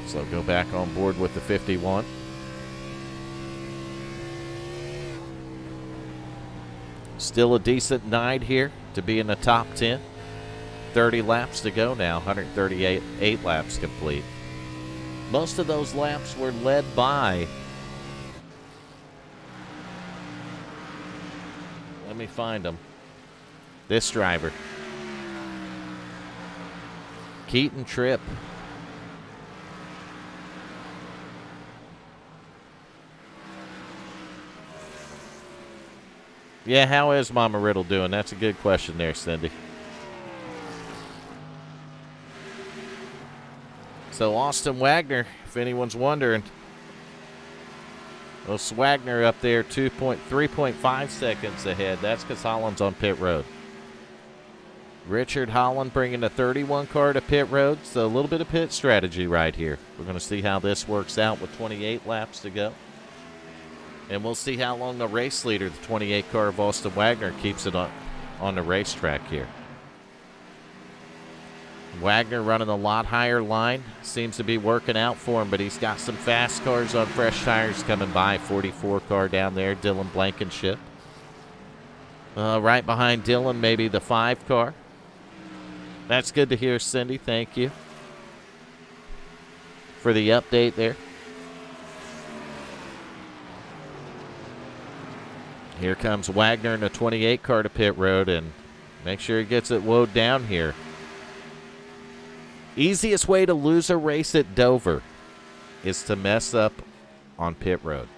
So go back on board with the 51. Still a decent night here to be in the top 10. 30 laps to go now, 138 laps complete. Most of those laps were led by, let me find him, this driver, Keaton Tripp. Yeah, how is Mama Riddle doing? That's a good question there, Cindy. So Austin Wagner, if anyone's wondering, well, Swagner up there 3.5 seconds ahead. That's because Holland's on pit road. Richard Holland bringing the 31 car to pit road. So a little bit of pit strategy right here. We're going to see how this works out with 28 laps to go. And we'll see how long the race leader, the 28 car of Austin Wagner, keeps it on the racetrack here. Wagner running a lot higher line. Seems to be working out for him, but he's got some fast cars on fresh tires coming by. 44 car down there, Dylan Blankenship. Right behind Dylan, maybe the 5 car. That's good to hear, Cindy. Thank you for the update there. Here comes Wagner in a 28 car to pit road, and make sure he gets it woed down here. Easiest way to lose a race at Dover is to mess up on pit road.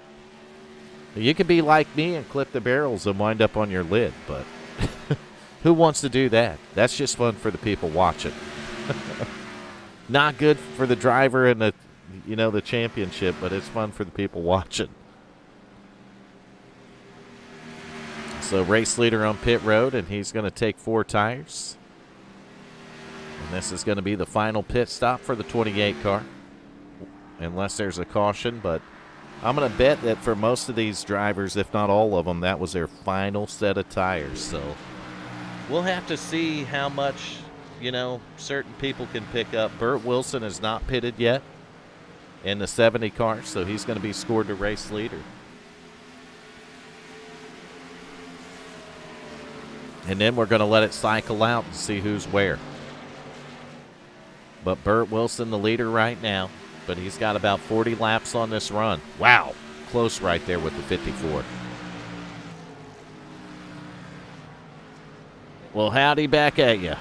You can be like me and clip the barrels and wind up on your lid, but who wants to do that? That's just fun for the people watching. Not good for the driver and the championship, but it's fun for the people watching. So race leader on pit road, and he's going to take 4 tires. And this is going to be the final pit stop for the 28 car, unless there's a caution. But I'm going to bet that for most of these drivers, if not all of them, that was their final set of tires. So we'll have to see how much, certain people can pick up. Burt Wilson is not pitted yet in the 70 car, so he's going to be scored to race leader. And then we're going to let it cycle out and see who's where. But Burt Wilson, the leader right now. But he's got about 40 laps on this run. Wow. Close right there with the 54. Well, howdy back at you.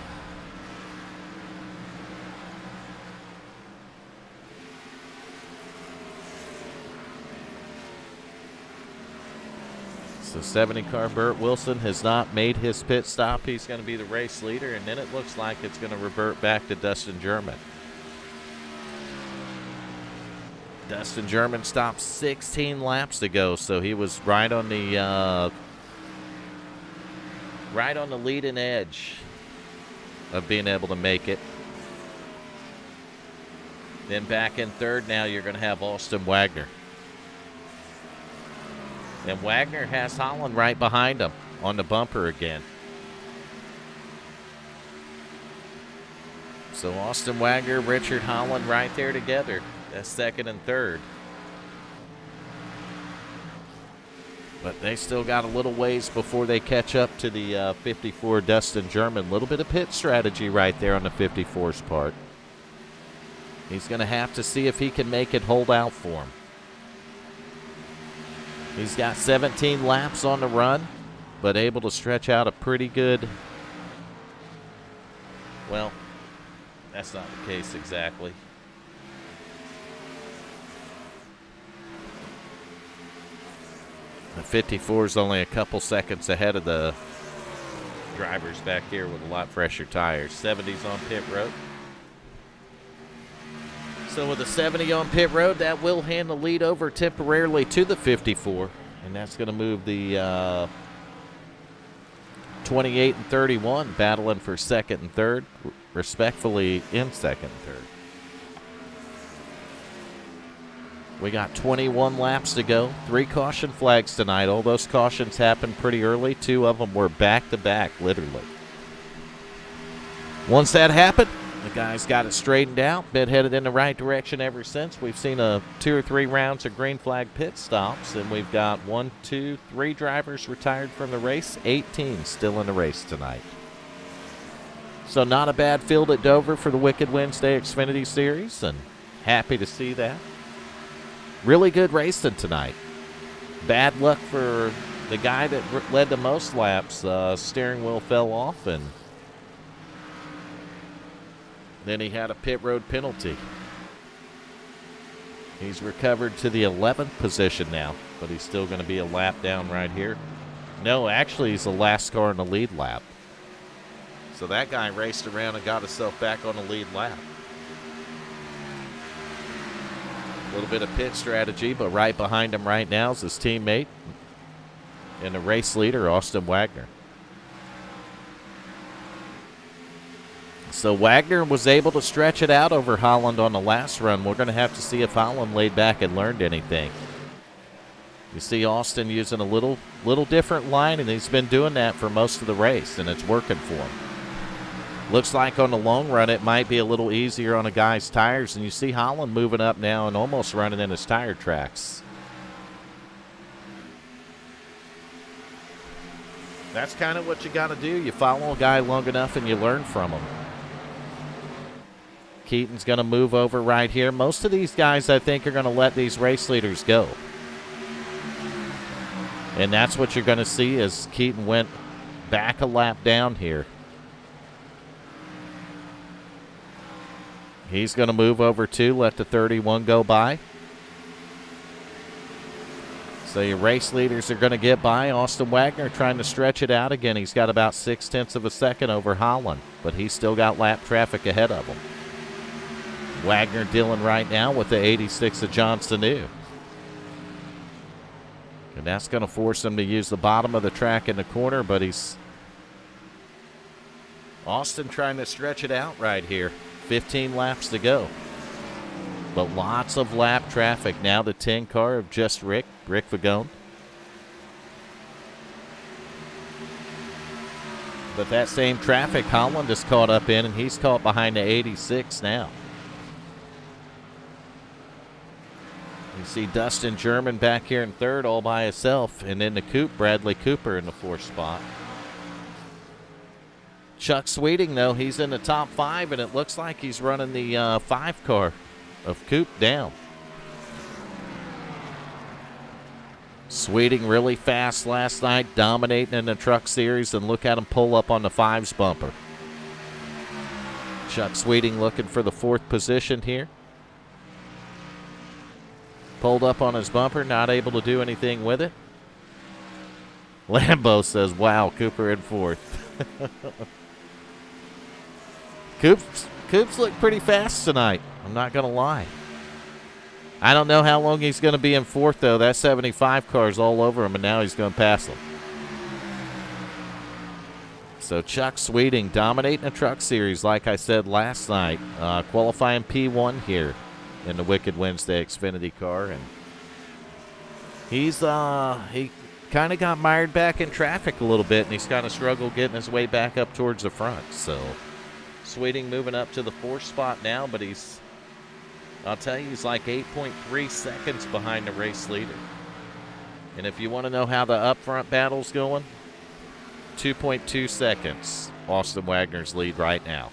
So 70 car Burt Wilson has not made his pit stop. He's going to be the race leader, and then it looks like it's going to revert back to Dustin German. Dustin German stopped 16 laps to go, so he was right on the leading edge of being able to make it. Then back in third now you're going to have Austin Wagner. And Wagner has Holland right behind him on the bumper again. So Austin Wagner, Richard Holland right there together. That's second and third. But they still got a little ways before they catch up to the 54 Dustin German. A little bit of pit strategy right there on the 54's part. He's going to have to see if he can make it hold out for him. He's got 17 laps on the run, but able to stretch out a pretty good, well, that's not the case exactly. The 54 is only a couple seconds ahead of the drivers back here with a lot fresher tires. 70's on pit road. So with the 70 on pit road, that will hand the lead over temporarily to the 54. And that's going to move the 28 and 31 battling for second and third, respectfully in second and third. We got 21 laps to go. 3 caution flags tonight. All those cautions happened pretty early. 2 of them were back-to-back, literally. Once that happened, the guys got it straightened out, been headed in the right direction ever since. We've seen 2 or 3 rounds of green flag pit stops, and we've got 1, 2, 3 drivers retired from the race, 18 still in the race tonight. So not a bad field at Dover for the Wicked Wednesday Xfinity Series, and happy to see that. Really good racing tonight. Bad luck for the guy that led the most laps. Steering wheel fell off, and then he had a pit road penalty. He's recovered to the 11th position now, but he's still going to be a lap down right here. No, actually, he's the last car in the lead lap. So that guy raced around and got himself back on the lead lap. A little bit of pit strategy, but right behind him right now is his teammate and the race leader, Austin Wagner. So Wagner was able to stretch it out over Holland on the last run. We're going to have to see if Holland laid back and learned anything. You see Austin using a little different line, and he's been doing that for most of the race, and it's working for him. Looks like on the long run it might be a little easier on a guy's tires, and you see Holland moving up now and almost running in his tire tracks. That's kind of what you got to do. You follow a guy long enough and you learn from him. Keaton's going to move over right here. Most of these guys, I think, are going to let these race leaders go. And that's what you're going to see as Keaton went back a lap down here. He's going to move over too, let the 31 go by. So your race leaders are going to get by. Austin Wagner trying to stretch it out again. He's got about 0.6 of a second over Holland, but he's still got lap traffic ahead of him. Wagner dealing right now with the 86 of Johnson New. And that's going to force him to use the bottom of the track in the corner, but he's Austin trying to stretch it out right here. 15 laps to go. But lots of lap traffic. Now the 10 car of just Rick Vagone. But that same traffic Holland is caught up in, and he's caught behind the 86 now. You see Dustin German back here in third all by himself, and then the Bradley Cooper in the 4th spot. Chuck Sweeting, though, he's in the top 5, and it looks like he's running the 5 car of Coop down. Sweeting really fast last night, dominating in the Truck Series, and look at him pull up on the 5s bumper. Chuck Sweeting looking for the 4th position here. Pulled up on his bumper, not able to do anything with it. Lambo says, wow, Cooper in 4th. Coops looked pretty fast tonight, I'm not going to lie. I don't know how long he's going to be in 4th, though. That 75 car's all over him, and now he's going to pass him. So Chuck Sweeting dominating the Truck Series, like I said last night. Qualifying P1 here in the Wicked Wednesday Xfinity car. And he kind of got mired back in traffic a little bit, and he's kind of struggled getting his way back up towards the front. So Sweeting moving up to the 4th spot now, but I'll tell you, he's like 8.3 seconds behind the race leader. And if you want to know how the up front battle's going, 2.2 seconds, Austin Wagner's lead right now.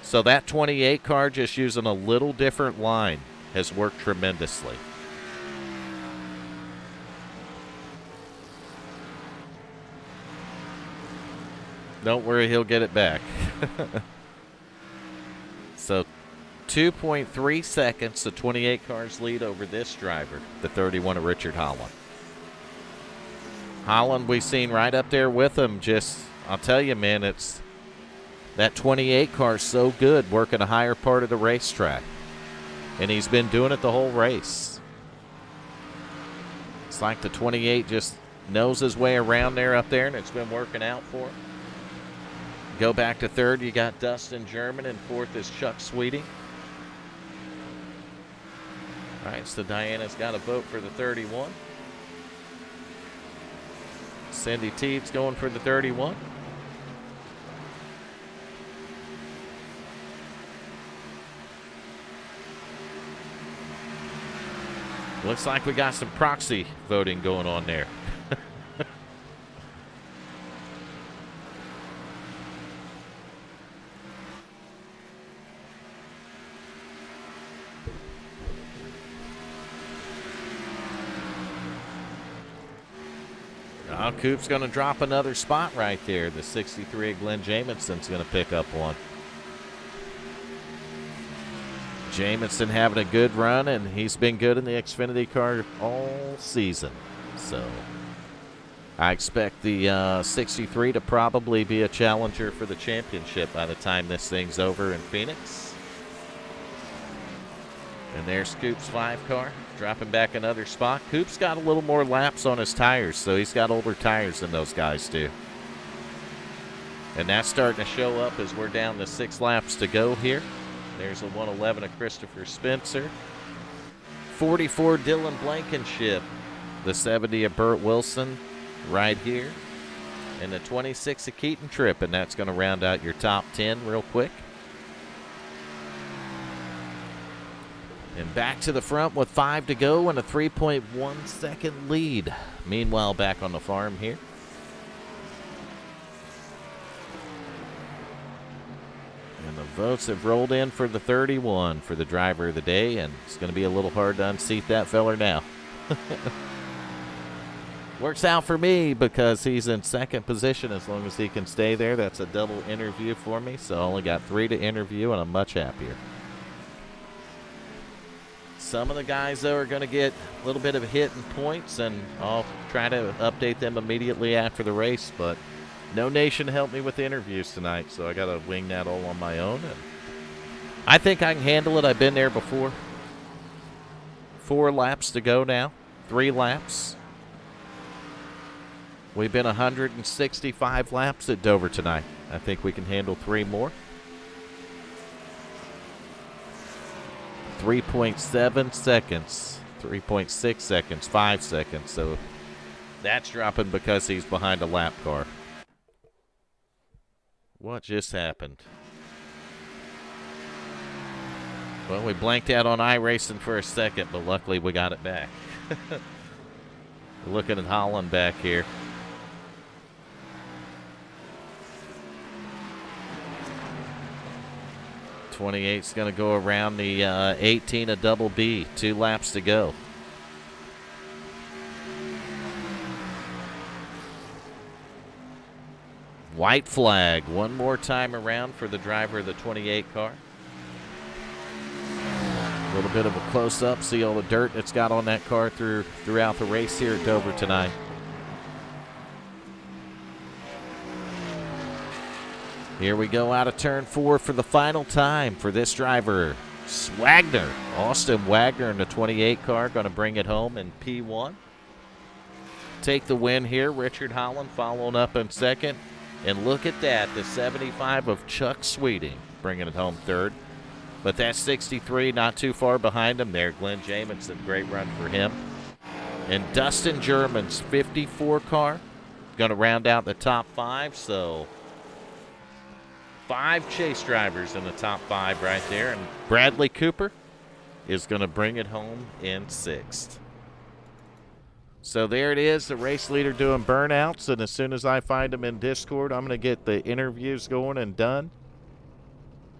So that 28 car, just using a little different line, has worked tremendously. Don't worry, he'll get it back. So 2.3 seconds, the 28 car's lead over this driver, the 31 of Richard Holland. Holland, we've seen right up there with him. Just, I'll tell you, man, it's that 28 car so good working a higher part of the racetrack. And he's been doing it the whole race. It's like the 28 just knows his way around there up there, and it's been working out for him. Go back to 3rd, you got Dustin German, and 4th is Chuck Sweeting. All right, so Diana's got a vote for the 31. Cindy Teague's going for the 31. Looks like we got some proxy voting going on there. Now Coop's going to drop another spot right there. The 63 of Glenn Jaminson's going to pick up one. Jamison having a good run, and he's been good in the Xfinity car all season. So I expect the 63 to probably be a challenger for the championship by the time this thing's over in Phoenix. And there's Coop's 5 car, dropping back another spot. Coop's got a little more laps on his tires, so he's got older tires than those guys do. And that's starting to show up as we're down to 6 laps to go here. There's a 111 of Christopher Spencer. 44 Dylan Blankenship. The 70 of Burt Wilson right here. And the 26 of Keaton Tripp, and that's going to round out your top 10 real quick. And back to the front with 5 to go and a 3.1 second lead. Meanwhile, back on the farm here. And the votes have rolled in for the 31 for the driver of the day, and it's going to be a little hard to unseat that feller now. Works out for me because he's in 2nd position. As long as he can stay there, that's a double interview for me. So I only got 3 to interview, and I'm much happier. Some of the guys, though, are going to get a little bit of a hit in points, and I'll try to update them immediately after the race. But no nation helped me with the interviews tonight, so I got to wing that all on my own. And I think I can handle it. I've been there before. 4 laps to go now. 3 laps. We've been 165 laps at Dover tonight. I think we can handle 3 more. 3.7 seconds, 3.6 seconds, 5 seconds. So that's dropping because he's behind a lap car. What just happened? Well, we blanked out on iRacing for a second, but luckily we got it back. Looking at Holland back here. 28's going to go around the 18 of Double B. 2 laps to go. White flag one more time around for the driver of the 28 car. A little bit of a close-up. See all the dirt that's got on that car throughout the race here at Dover tonight. Here we go out of turn 4 for the final time for this driver, Wagner. Austin Wagner in the 28 car going to bring it home in P1. Take the win here. Richard Holland following up in second. And look at that, the 75 of Chuck Sweeting bringing it home third. But that 63 not too far behind him there. Glenn Jamison, great run for him. And Dustin German's 54 car going to round out the top 5. So 5 chase drivers in the top 5 right there. And Bradley Cooper is going to bring it home in 6th. So there it is, the race leader doing burnouts, and as soon as I find him in Discord, I'm going to get the interviews going and done.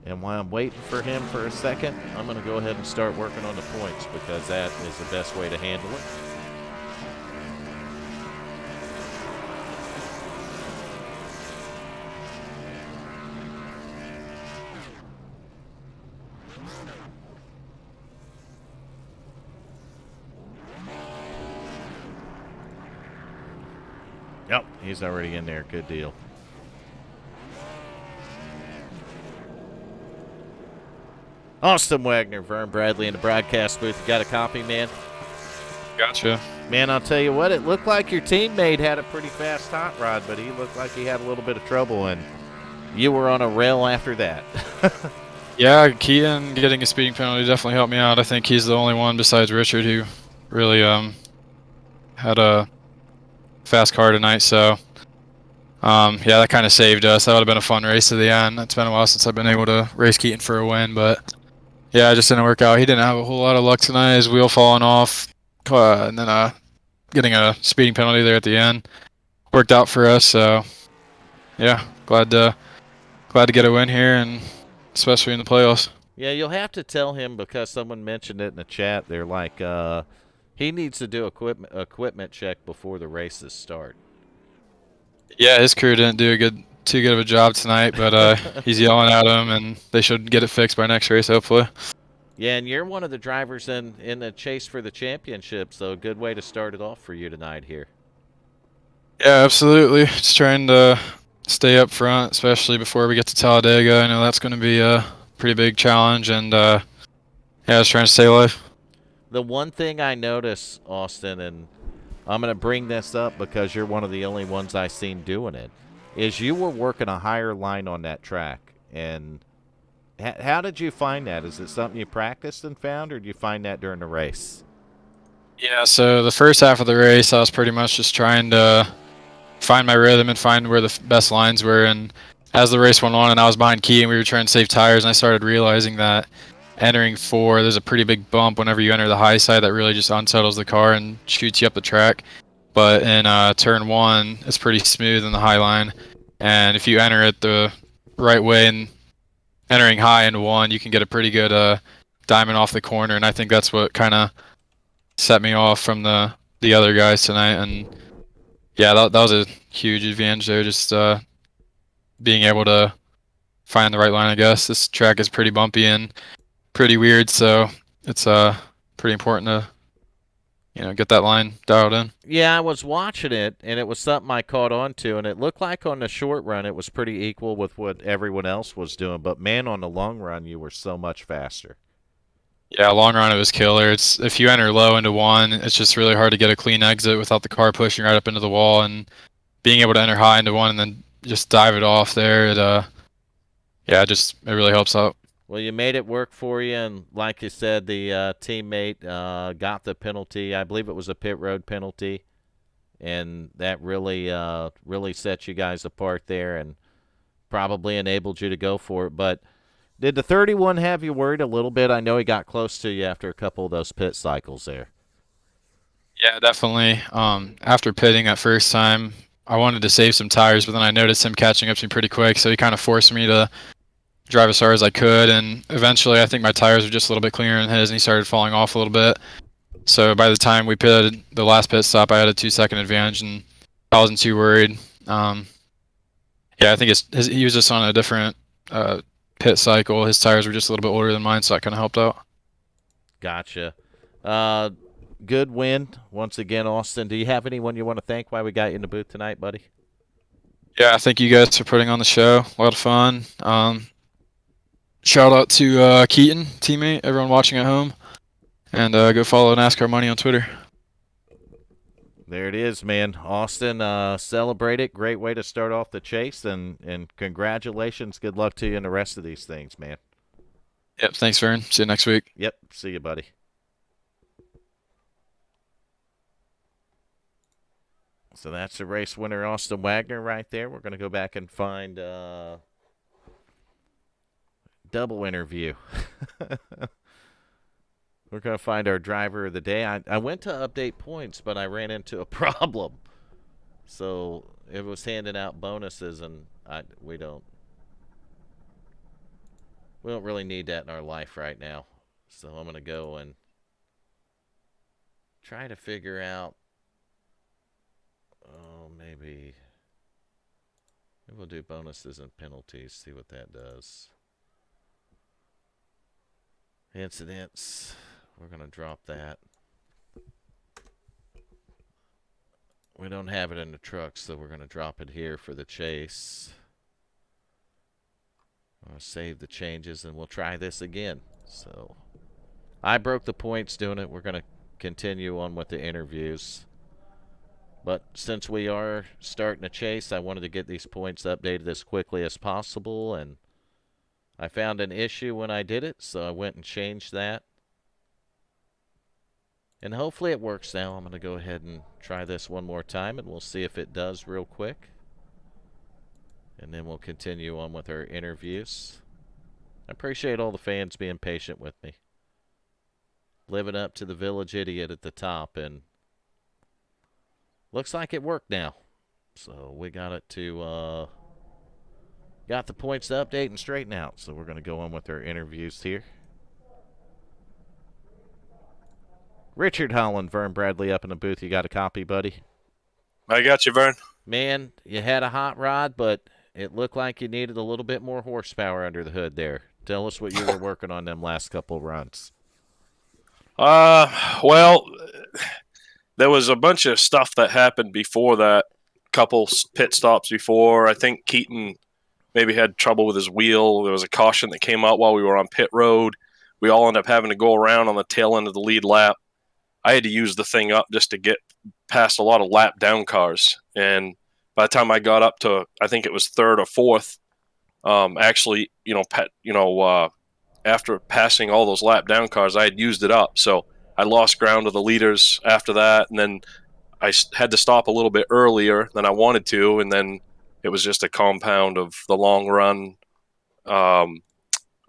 And while I'm waiting for him for a second, I'm going to go ahead and start working on the points because that is the best way to handle it. Yep, he's already in there. Good deal. Austin Wagner, Vern Bradley in the broadcast booth. You got a copy, man? Gotcha. Man, I'll tell you what, it looked like your teammate had a pretty fast hot rod, but he looked like he had a little bit of trouble, and you were on a rail after that. Yeah, Keaton getting a speeding penalty definitely helped me out. I think he's the only one besides Richard who really had a fast car tonight, so yeah, that kind of saved us. That would have been a fun race to the end. It's been a while since I've been able to race Keaton for a win, but yeah, it just didn't work out. He didn't have a whole lot of luck tonight. His wheel falling off, and then getting a speeding penalty there at the end worked out for us. So yeah, glad to get a win here, and especially in the playoffs. Yeah, you'll have to tell him because someone mentioned it in the chat. They're like, he needs to do equipment check before the races start. Yeah, his crew didn't do too good of a job tonight, but he's yelling at them, and they should get it fixed by next race, hopefully. Yeah, and you're one of the drivers in the chase for the championship, so a good way to start it off for you tonight here. Yeah, absolutely. Just trying to stay up front, especially before we get to Talladega. I know that's going to be a pretty big challenge, and yeah, just trying to stay alive. The one thing I notice, Austin, and I'm going to bring this up because you're one of the only ones I've seen doing it, is you were working a higher line on that track. And how did you find that? Is it something you practiced and found, or did you find that during the race? Yeah, so the first half of the race, I was pretty much just trying to find my rhythm and find where the best lines were. And as the race went on and I was behind Key and we were trying to save tires, and I started realizing that entering 4, there's a pretty big bump whenever you enter the high side that really just unsettles the car and shoots you up the track. But in turn 1, it's pretty smooth in the high line, and if you enter it the right way and entering high in 1, you can get a pretty good diamond off the corner, and I think that's what kind of set me off from the other guys tonight. And yeah, that was a huge advantage there, just being able to find the right line, I guess. This track is pretty bumpy and pretty weird, so it's pretty important to get that line dialed in. Yeah, I was watching it, and it was something I caught on to, and it looked like on the short run it was pretty equal with what everyone else was doing, but man, on the long run you were so much faster. Yeah, long run it was killer. It's if you enter low into 1, it's just really hard to get a clean exit without the car pushing right up into the wall, and being able to enter high into 1 and then just dive it off there, it really helps out. Well, you made it work for you, and like you said, the teammate got the penalty. I believe it was a pit road penalty, and that really set you guys apart there and probably enabled you to go for it. But did the 31 have you worried a little bit? I know he got close to you after a couple of those pit cycles there. Yeah, definitely. After pitting that first time, I wanted to save some tires, but then I noticed him catching up to me pretty quick, so he kind of forced me to drive as hard as I could, and eventually I think my tires were just a little bit cleaner than his, and he started falling off a little bit. So by the time we pitted the last pit stop, I had a 2-second advantage, and I wasn't too worried. Yeah, I think he was just on a different pit cycle. His tires were just a little bit older than mine, so that kind of helped out. Gotcha. Good win once again, Austin. Do you have anyone you want to thank while we got you in the booth tonight, buddy? Yeah, thank you guys for putting on the show. A lot of fun. Shout out to Keaton, teammate, everyone watching at home. And go follow NASCAR Money on Twitter. There it is, man. Austin, celebrate it. Great way to start off the chase, and congratulations. Good luck to you in the rest of these things, man. Yep, thanks, Vern. See you next week. Yep, see you, buddy. So that's the race winner, Austin Wagner, right there. We're going to go back and find double interview. We're going to find our driver of the day. I went to update points, but I ran into a problem. So it was handing out bonuses, and we don't really need that in our life right now. So I'm going to go and try to figure out, maybe we'll do bonuses and penalties, see what that does. Incidents. We're going to drop that. We don't have it in the truck, so we're going to drop it here for the chase. I'll save the changes, and we'll try this again. So I broke the points doing it. We're going to continue on with the interviews. But since we are starting a chase, I wanted to get these points updated as quickly as possible, and I found an issue when I did it, so I went and changed that. And hopefully it works now. I'm going to go ahead and try this one more time, and we'll see if it does real quick. And then we'll continue on with our interviews. I appreciate all the fans being patient with me. Living up to the village idiot at the top, and looks like it worked now. So we got it to, got the points to update and straighten out. So we're going to go on with our interviews here. Richard Holland, Vern Bradley up in the booth. You got a copy, buddy? I got you, Vern. Man, you had a hot rod, but it looked like you needed a little bit more horsepower under the hood there. Tell us what you were working on them last couple runs. Well, there was a bunch of stuff that happened before that, couple pit stops before. I think Keaton maybe had trouble with his wheel. There was a caution that came out while we were on pit road. We all ended up having to go around on the tail end of the lead lap. I had to use the thing up just to get past a lot of lap down cars. And by the time I got up to, I think it was third or fourth, actually, after passing all those lap down cars, I had used it up. So I lost ground to the leaders after that. And then I had to stop a little bit earlier than I wanted to. And then it was just a compound of the long run.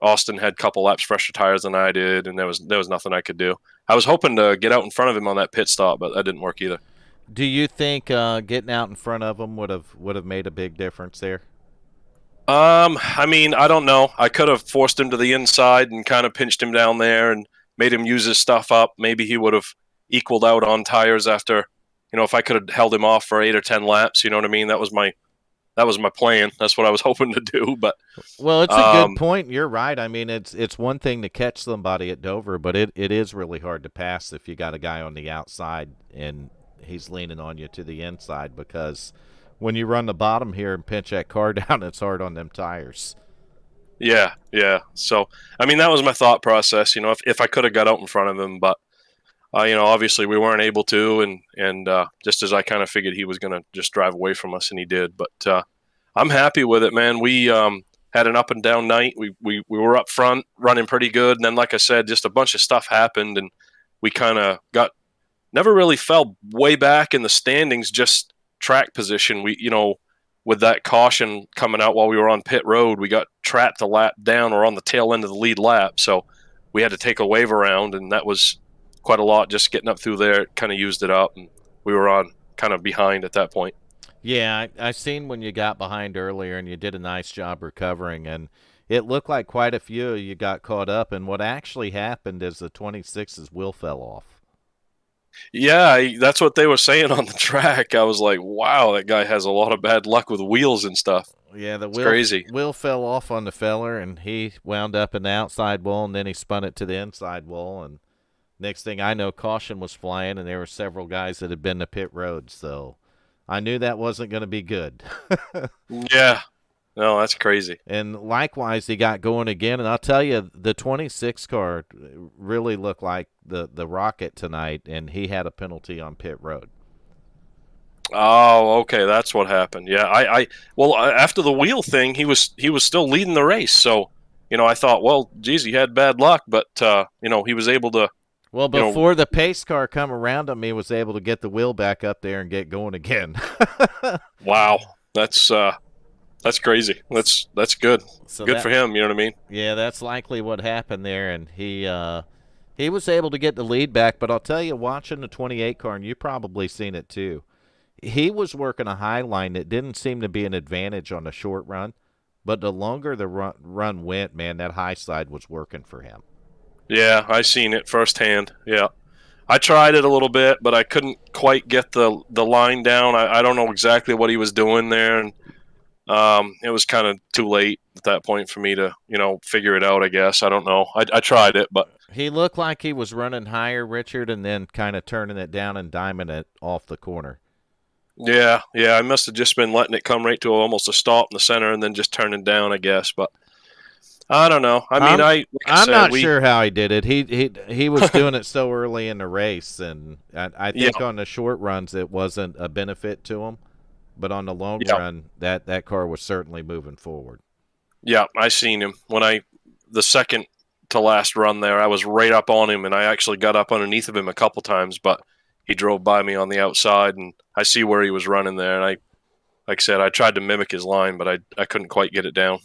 Austin had a couple laps fresher tires than I did, and there was nothing I could do. I was hoping to get out in front of him on that pit stop, but that didn't work either. Do you think getting out in front of him would have made a big difference there? I mean, I don't know. I could have forced him to the inside and kind of pinched him down there and made him use his stuff up. Maybe he would have equaled out on tires after, if I could have held him off for 8 or 10 laps. You know what I mean? That was my plan. That's what I was hoping to do. But well, it's a good point. You're right. I mean, it's one thing to catch somebody at Dover, but it is really hard to pass if you got a guy on the outside and he's leaning on you to the inside, because when you run the bottom here and pinch that car down, it's hard on them tires. Yeah. So, I mean, that was my thought process, if I could have got out in front of him, but, obviously we weren't able to, and just as I kind of figured he was going to just drive away from us, and he did. But I'm happy with it, man. We had an up and down night. We were up front running pretty good, and then, like I said, just a bunch of stuff happened, and we kind of never really fell way back in the standings, just track position. We, with that caution coming out while we were on pit road, we got trapped a lap down or on the tail end of the lead lap. So we had to take a wave around, and that was quite a lot. Just getting up through there, kind of used it up, and we were on kind of behind at that point. Yeah, I seen when you got behind earlier, and you did a nice job recovering, and it looked like quite a few of you got caught up, and what actually happened is the 26's wheel fell off. Yeah, that's what they were saying on the track. I was like, wow, that guy has a lot of bad luck with wheels and stuff. Yeah, the It's crazy. wheel fell off on the feller, and he wound up in the outside wall, and then he spun it to the inside wall, and next thing I know, caution was flying, and there were several guys that had been to pit road, so I knew that wasn't going to be good. Yeah. No, that's crazy. And likewise, he got going again, and I'll tell you, the 26 car really looked like the rocket tonight, and he had a penalty on pit road. Oh, okay, that's what happened. Yeah, well, after the wheel thing, he was still leading the race. So, I thought, well, geez, he had bad luck, but he was able to. Well, before the pace car come around him, he was able to get the wheel back up there and get going again. Wow, that's crazy. That's good. So good for him. You know what I mean? Yeah, that's likely what happened there, and he was able to get the lead back. But I'll tell you, watching the 28 car, and you've probably seen it too, he was working a high line that didn't seem to be an advantage on a short run, but the longer the run went, man, that high side was working for him. Yeah, I seen it firsthand. Yeah, I tried it a little bit, but I couldn't quite get the line down. I don't know exactly what he was doing there, and it was kind of too late at that point for me to figure it out. I guess I don't know. I tried it, but he looked like he was running higher, Richard, and then kind of turning it down and diming it off the corner. Yeah, I must have just been letting it come right to almost a stop in the center and then just turning down, I guess. But I don't know. I mean, I'm not sure how he did it. He was doing it so early in the race, and I think on the short runs it wasn't a benefit to him, but on the long run, that car was certainly moving forward. Yeah, I seen him the second to last run there. I was right up on him, and I actually got up underneath of him a couple times, but he drove by me on the outside, and I see where he was running there. And like I said, I tried to mimic his line, but I couldn't quite get it down.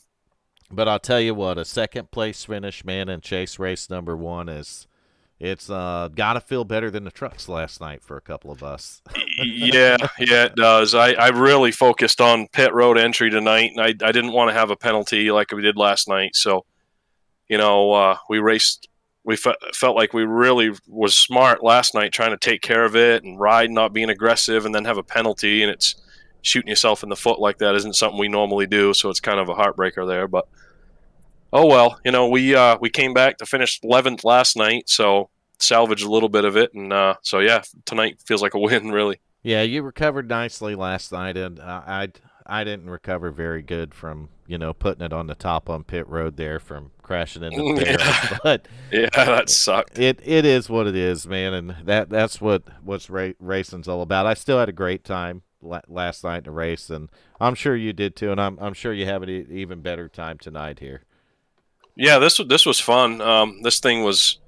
But I'll tell you what, a second place finish, man, in Chase race number 1 it's got to feel better than the trucks last night for a couple of us. yeah, it does. I really focused on pit road entry tonight, and I didn't want to have a penalty like we did last night. So, we raced. We felt like we really was smart last night, trying to take care of it and ride, not being aggressive, and then have a penalty, and it's shooting yourself in the foot like that isn't something we normally do. So it's kind of a heartbreaker there, but oh well. We came back to finish 11th last night, so salvaged a little bit of it, and so yeah, tonight feels like a win, really. Yeah, you recovered nicely last night, and I didn't recover very good from putting it on the top on pit road there from crashing into the barrel. But yeah, that sucked. It is what it is, man, and that's what's racing's all about. I still had a great time last night in the race, and I'm sure you did too, and I'm sure you have an even better time tonight here. Yeah, this was fun. This thing was,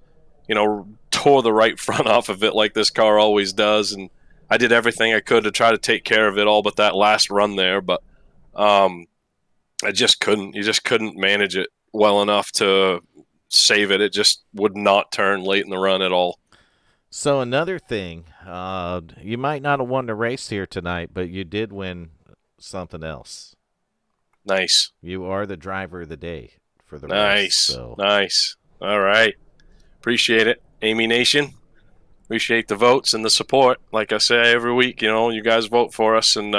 tore the right front off of it like this car always does, and I did everything I could to try to take care of it all but that last run there, but I just couldn't. You just couldn't manage it well enough to save it. It just would not turn late in the run at all. So another thing, you might not have won the race here tonight, but you did win something else. Nice. You are the driver of the day for the race. Nice. So. Nice. All right. Appreciate it, Amy Nation. Appreciate the votes and the support. Like I say every week, you guys vote for us, and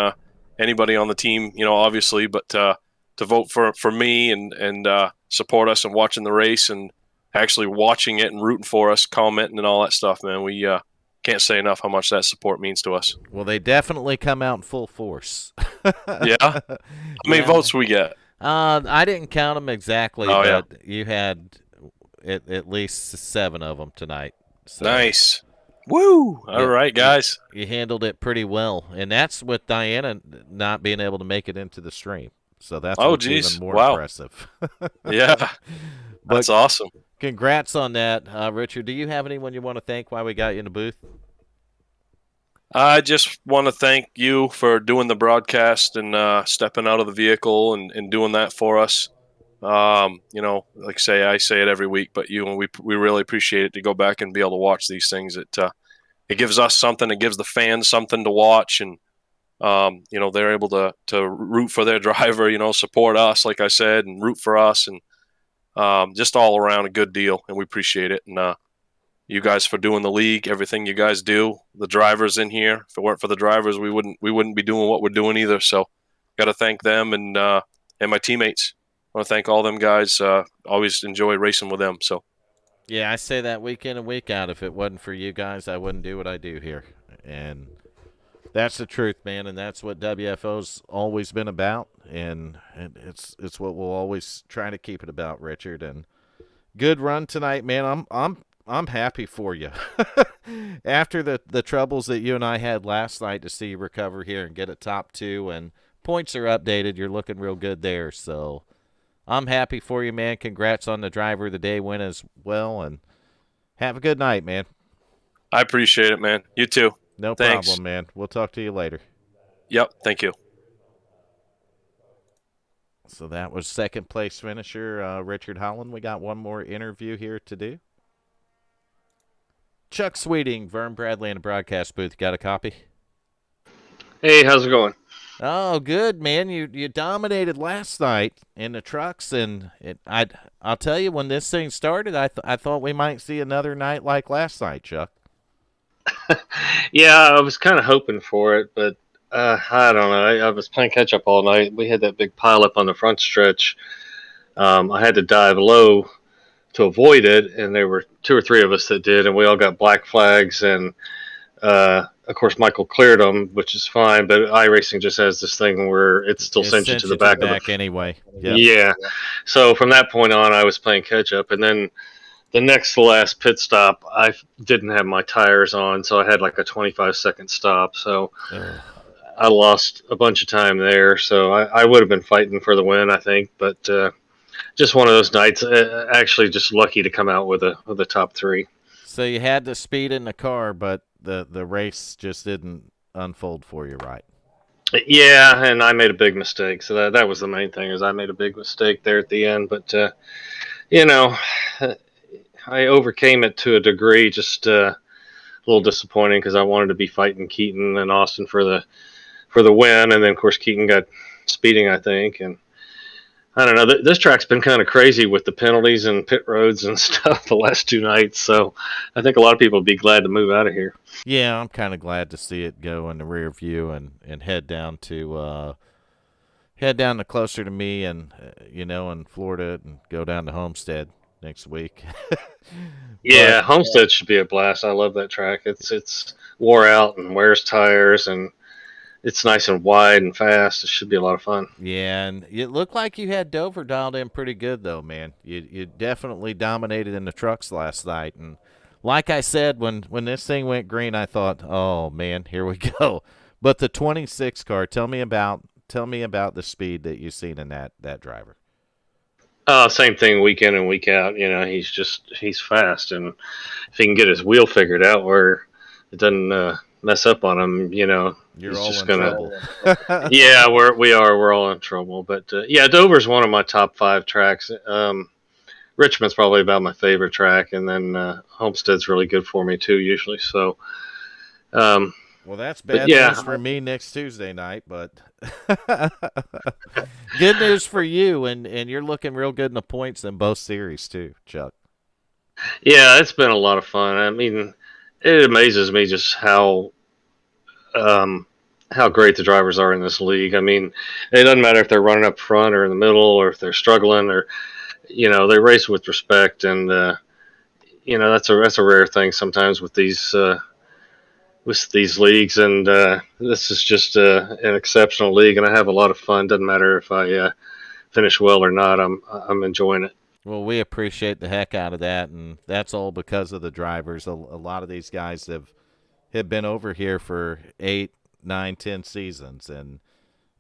anybody on the team, obviously, but to vote for me and support us and watching the race and actually watching it and rooting for us, commenting and all that stuff, man. We can't say enough how much that support means to us. Well, they definitely come out in full force. Yeah? How many votes we get? I didn't count them exactly, but you had at least 7 of them tonight. So nice. Woo! All right, guys. You handled it pretty well, and that's with Diana not being able to make it into the stream. So that's even more impressive. Yeah, that's awesome. Congrats on that, Richard. Do you have anyone you want to thank while we got you in the booth? I just want to thank you for doing the broadcast and stepping out of the vehicle and doing that for us. Like I say it every week, but we really appreciate it to go back and be able to watch these things. It gives us something. It gives the fans something to watch, and they're able to root for their driver, support us, like I said, and root for us, and just all around a good deal. And we appreciate it. And you guys for doing the league, everything you guys do, the drivers in here. If it weren't for the drivers, we wouldn't be doing what we're doing either. So, got to thank them and my teammates. I want to thank all them guys. Always enjoy racing with them. So. Yeah, I say that week in and week out. If it wasn't for you guys, I wouldn't do what I do here. And that's the truth, man, and that's what WFO's always been about, and it's what we'll always try to keep it about, Richard. And good run tonight, man. I'm happy for you. After the troubles that you and I had last night, to see you recover here and get a top 2, and points are updated. You're looking real good there, so I'm happy for you, man. Congrats on the driver of the day win as well, and have a good night, man. I appreciate it, man. You too. No Thanks. problem, man. We'll talk to you later. Yep, thank you. So that was second place finisher Richard Holland. We got one more interview here to do. Chuck Sweeting, Vern Bradley in the broadcast booth. Got a copy? Hey, how's it going? Oh, good, man. You dominated last night in the trucks, and I'll tell you, when this thing started, I thought we might see another night like last night, Chuck. Yeah, I was kind of hoping for it, but I don't know. I was playing catch up all night. We had that big pile up on the front stretch. I had to dive low to avoid it, and there were 2 or 3 of us that did, and we all got black flags. And of course, Michael cleared them, which is fine. But iRacing just has this thing where it still sends you to the back of the anyway. Yep. Yeah. So from that point on, I was playing catch up, and then the next to last pit stop, I didn't have my tires on, so I had like a 25-second stop. So I lost a bunch of time there. So I would have been fighting for the win, I think. But just one of those nights. Actually, just lucky to come out with a top 3. So you had the speed in the car, but the race just didn't unfold for you, right? Yeah, and I made a big mistake. So that was the main thing, is I made a big mistake there at the end. But I overcame it to a degree. Just a little disappointing because I wanted to be fighting Keaton and Austin for the win, and then of course Keaton got speeding, I think, and I don't know. This track's been kind of crazy with the penalties and pit roads and stuff the last 2 nights. So I think a lot of people would be glad to move out of here. Yeah, I'm kind of glad to see it go in the rear view and head down to closer to me and in Florida, and go down to Homestead next week. Yeah, Homestead should be a blast. I love that track. It's wore out and wears tires, and it's nice and wide and fast. It should be a lot of fun. Yeah, and it looked like you had Dover dialed in pretty good, though, man. You definitely dominated in the trucks last night. And like I said, when this thing went green, I thought, oh, man, here we go. But the 26 car, tell me about the speed that you've seen in that driver. Same thing week in and week out. He's fast, and if he can get his wheel figured out where it doesn't mess up on him, You're he's all just in gonna. trouble. Yeah, we're all in trouble. But yeah, Dover's one of my top 5 tracks. Richmond's probably about my favorite track, and then Homestead's really good for me too, usually. So. Well, that's bad news for me next Tuesday night, but good news for you, and you're looking real good in the points in both series too, Chuck. Yeah, it's been a lot of fun. I mean, it amazes me just how great the drivers are in this league. I mean, it doesn't matter if they're running up front or in the middle, or if they're struggling, or they race with respect, and that's a rare thing sometimes with these leagues, and this is just an exceptional league, and I have a lot of fun. Doesn't matter if I finish well or not. I'm enjoying it. Well, we appreciate the heck out of that, and that's all because of the drivers. A lot of these guys have been over here for 8, 9, 10 seasons, and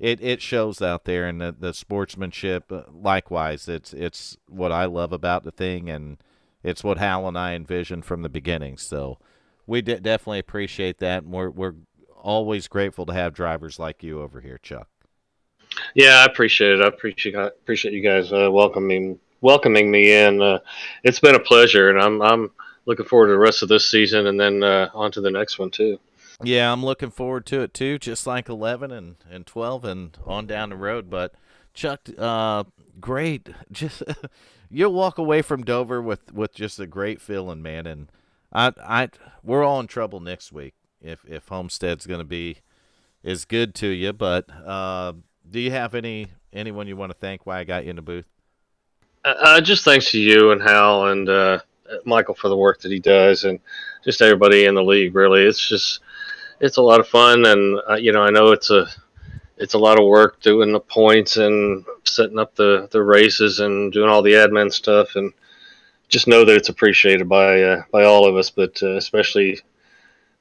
it shows out there, and the sportsmanship. Likewise, it's what I love about the thing, and it's what Hal and I envisioned from the beginning. So we definitely appreciate that, and we're always grateful to have drivers like you over here, Chuck. Yeah, I appreciate it. I appreciate you guys welcoming me in. It's been a pleasure, and I'm looking forward to the rest of this season, and then on to the next one too. Yeah, I'm looking forward to it too, just like 11 and 12 and on down the road. But Chuck, great. Just you'll walk away from Dover with just a great feeling, man. And we're all in trouble next week if Homestead's going to be as good to you. But do you have anyone you want to thank while I got you in the booth? Just thanks to you and Hal and Michael for the work that he does, and just everybody in the league. Really, it's a lot of fun, and I know it's a lot of work doing the points and setting up the races and doing all the admin stuff, and just know that it's appreciated by all of us, but especially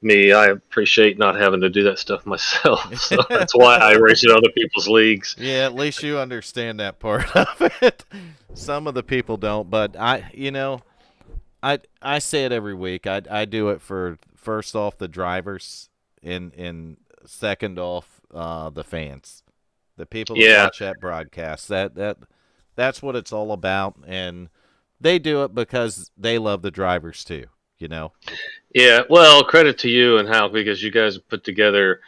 me. I appreciate not having to do that stuff myself, so that's why I race in other people's leagues. Yeah, at least you understand that part of it. Some of the people don't, but I say it every week. I do it for first off the drivers, and second off the fans, the people that Yeah, watch that broadcast. That's what it's all about, and they do it because they love the drivers too. You know. yeah. Well, credit to you and Hal, because you guys have put together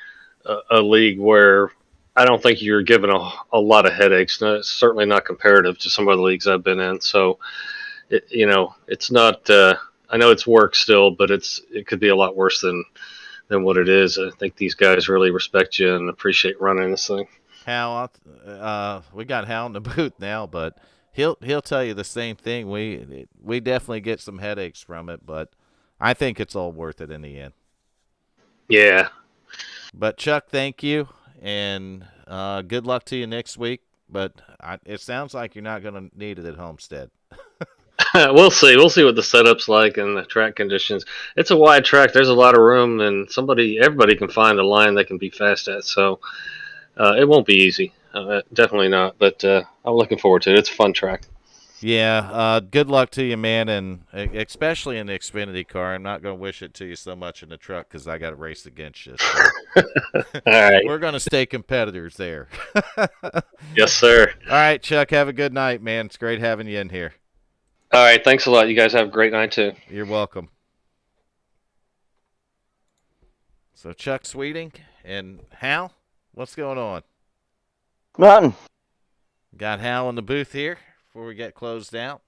a league where I don't think you're given a lot of headaches. No, it's certainly not comparative to some other leagues I've been in. So, it's not. I know it's work still, but it could be a lot worse than what it is. I think these guys really respect you and appreciate running this thing. Hal, we got Hal in the booth now, but he'll tell you the same thing. We definitely get some headaches from it, but I think it's all worth it in the end. Yeah. But Chuck, thank you, and good luck to you next week. But it sounds like you're not going to need it at Homestead. We'll see. We'll see what the setup's like and the track conditions. It's a wide track. There's a lot of room, and everybody can find a line they can be fast at. So it won't be easy. Definitely not. But I'm looking forward to it. It's a fun track. Yeah, good luck to you, man, and especially in the Xfinity car. I'm not going to wish it to you so much in the truck because I got to race against you. So. All right. We're going to stay competitors there. Yes, sir. All right, Chuck, have a good night, man. It's great having you in here. All right. Thanks a lot. You guys have a great night, too. You're welcome. So, Chuck Sweeting and Hal, what's going on? Nothing. Got Hal in the booth here before we get closed out.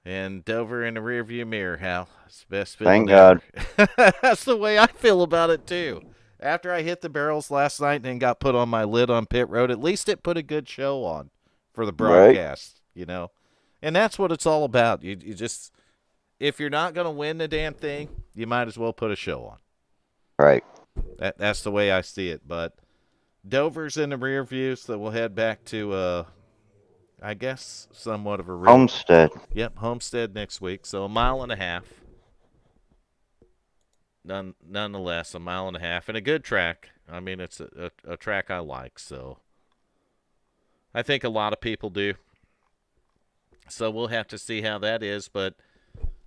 And Dover in the rearview mirror, Hal. It's the best feeling Thank God. ever. That's the way I feel about it, too. After I hit the barrels last night and then got put on my lid on pit road, at least it put a good show on for the broadcast, And that's what it's all about. You just, if you're not going to win the damn thing, you might as well put a show on. Right. That's the way I see it. But Dover's in the rear view, so we'll head back to, I guess, somewhat of a Homestead. Yep, Homestead next week. So 1.5 miles. Nonetheless, 1.5 miles and a good track. I mean, it's a track I like, so I think a lot of people do. So we'll have to see how that is. But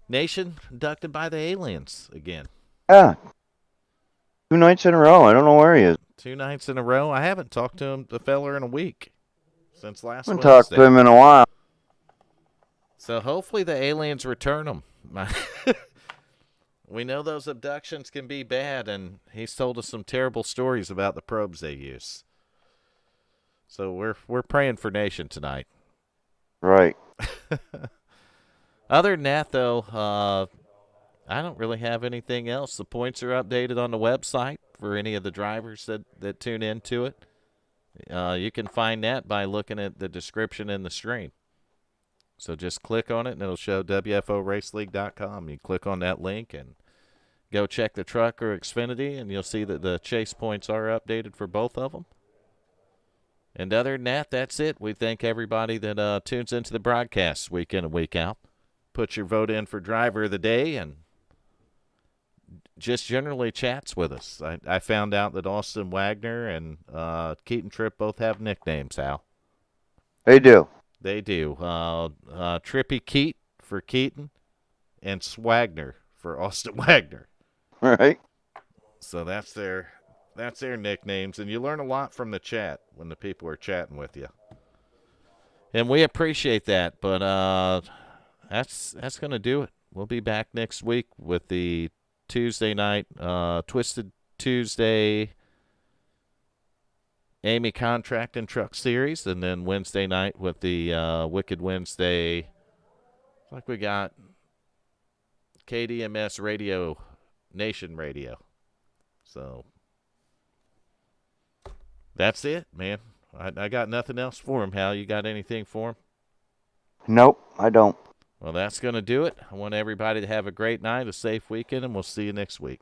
Nation abducted by the aliens again. Yeah. 2 nights in a row. I don't know where he is. 2 nights in a row. I haven't talked to the feller in a week since last I haven't Wednesday. talked to him in a while. So hopefully the aliens return him. We know those abductions can be bad, and he's told us some terrible stories about the probes they use. So we're praying for Nation tonight. Right. Other than that, though, I don't really have anything else. The points are updated on the website for any of the drivers that tune into it. You can find that by looking at the description in the stream. So just click on it, and it'll show WFORaceleague.com. You click on that link and go check the truck or Xfinity, and you'll see that the chase points are updated for both of them. And other than that, that's it. We thank everybody that tunes into the broadcasts week in and week out. Put your vote in for driver of the day and just generally chats with us. I found out that Austin Wagner and Keaton Tripp both have nicknames, Al. They do. They do. Trippy Keat for Keaton and Swagner for Austin Wagner. Right. So that's their nicknames, and you learn a lot from the chat when the people are chatting with you. And we appreciate that, but that's going to do it. We'll be back next week with the Tuesday night, Twisted Tuesday, Amy Contract and Truck Series, and then Wednesday night with the Wicked Wednesday. Like we got KDMS Radio, Nation Radio. So that's it, man. I got nothing else for him. Hal, you got anything for him? Nope, I don't. Well, that's going to do it. I want everybody to have a great night, a safe weekend, and we'll see you next week.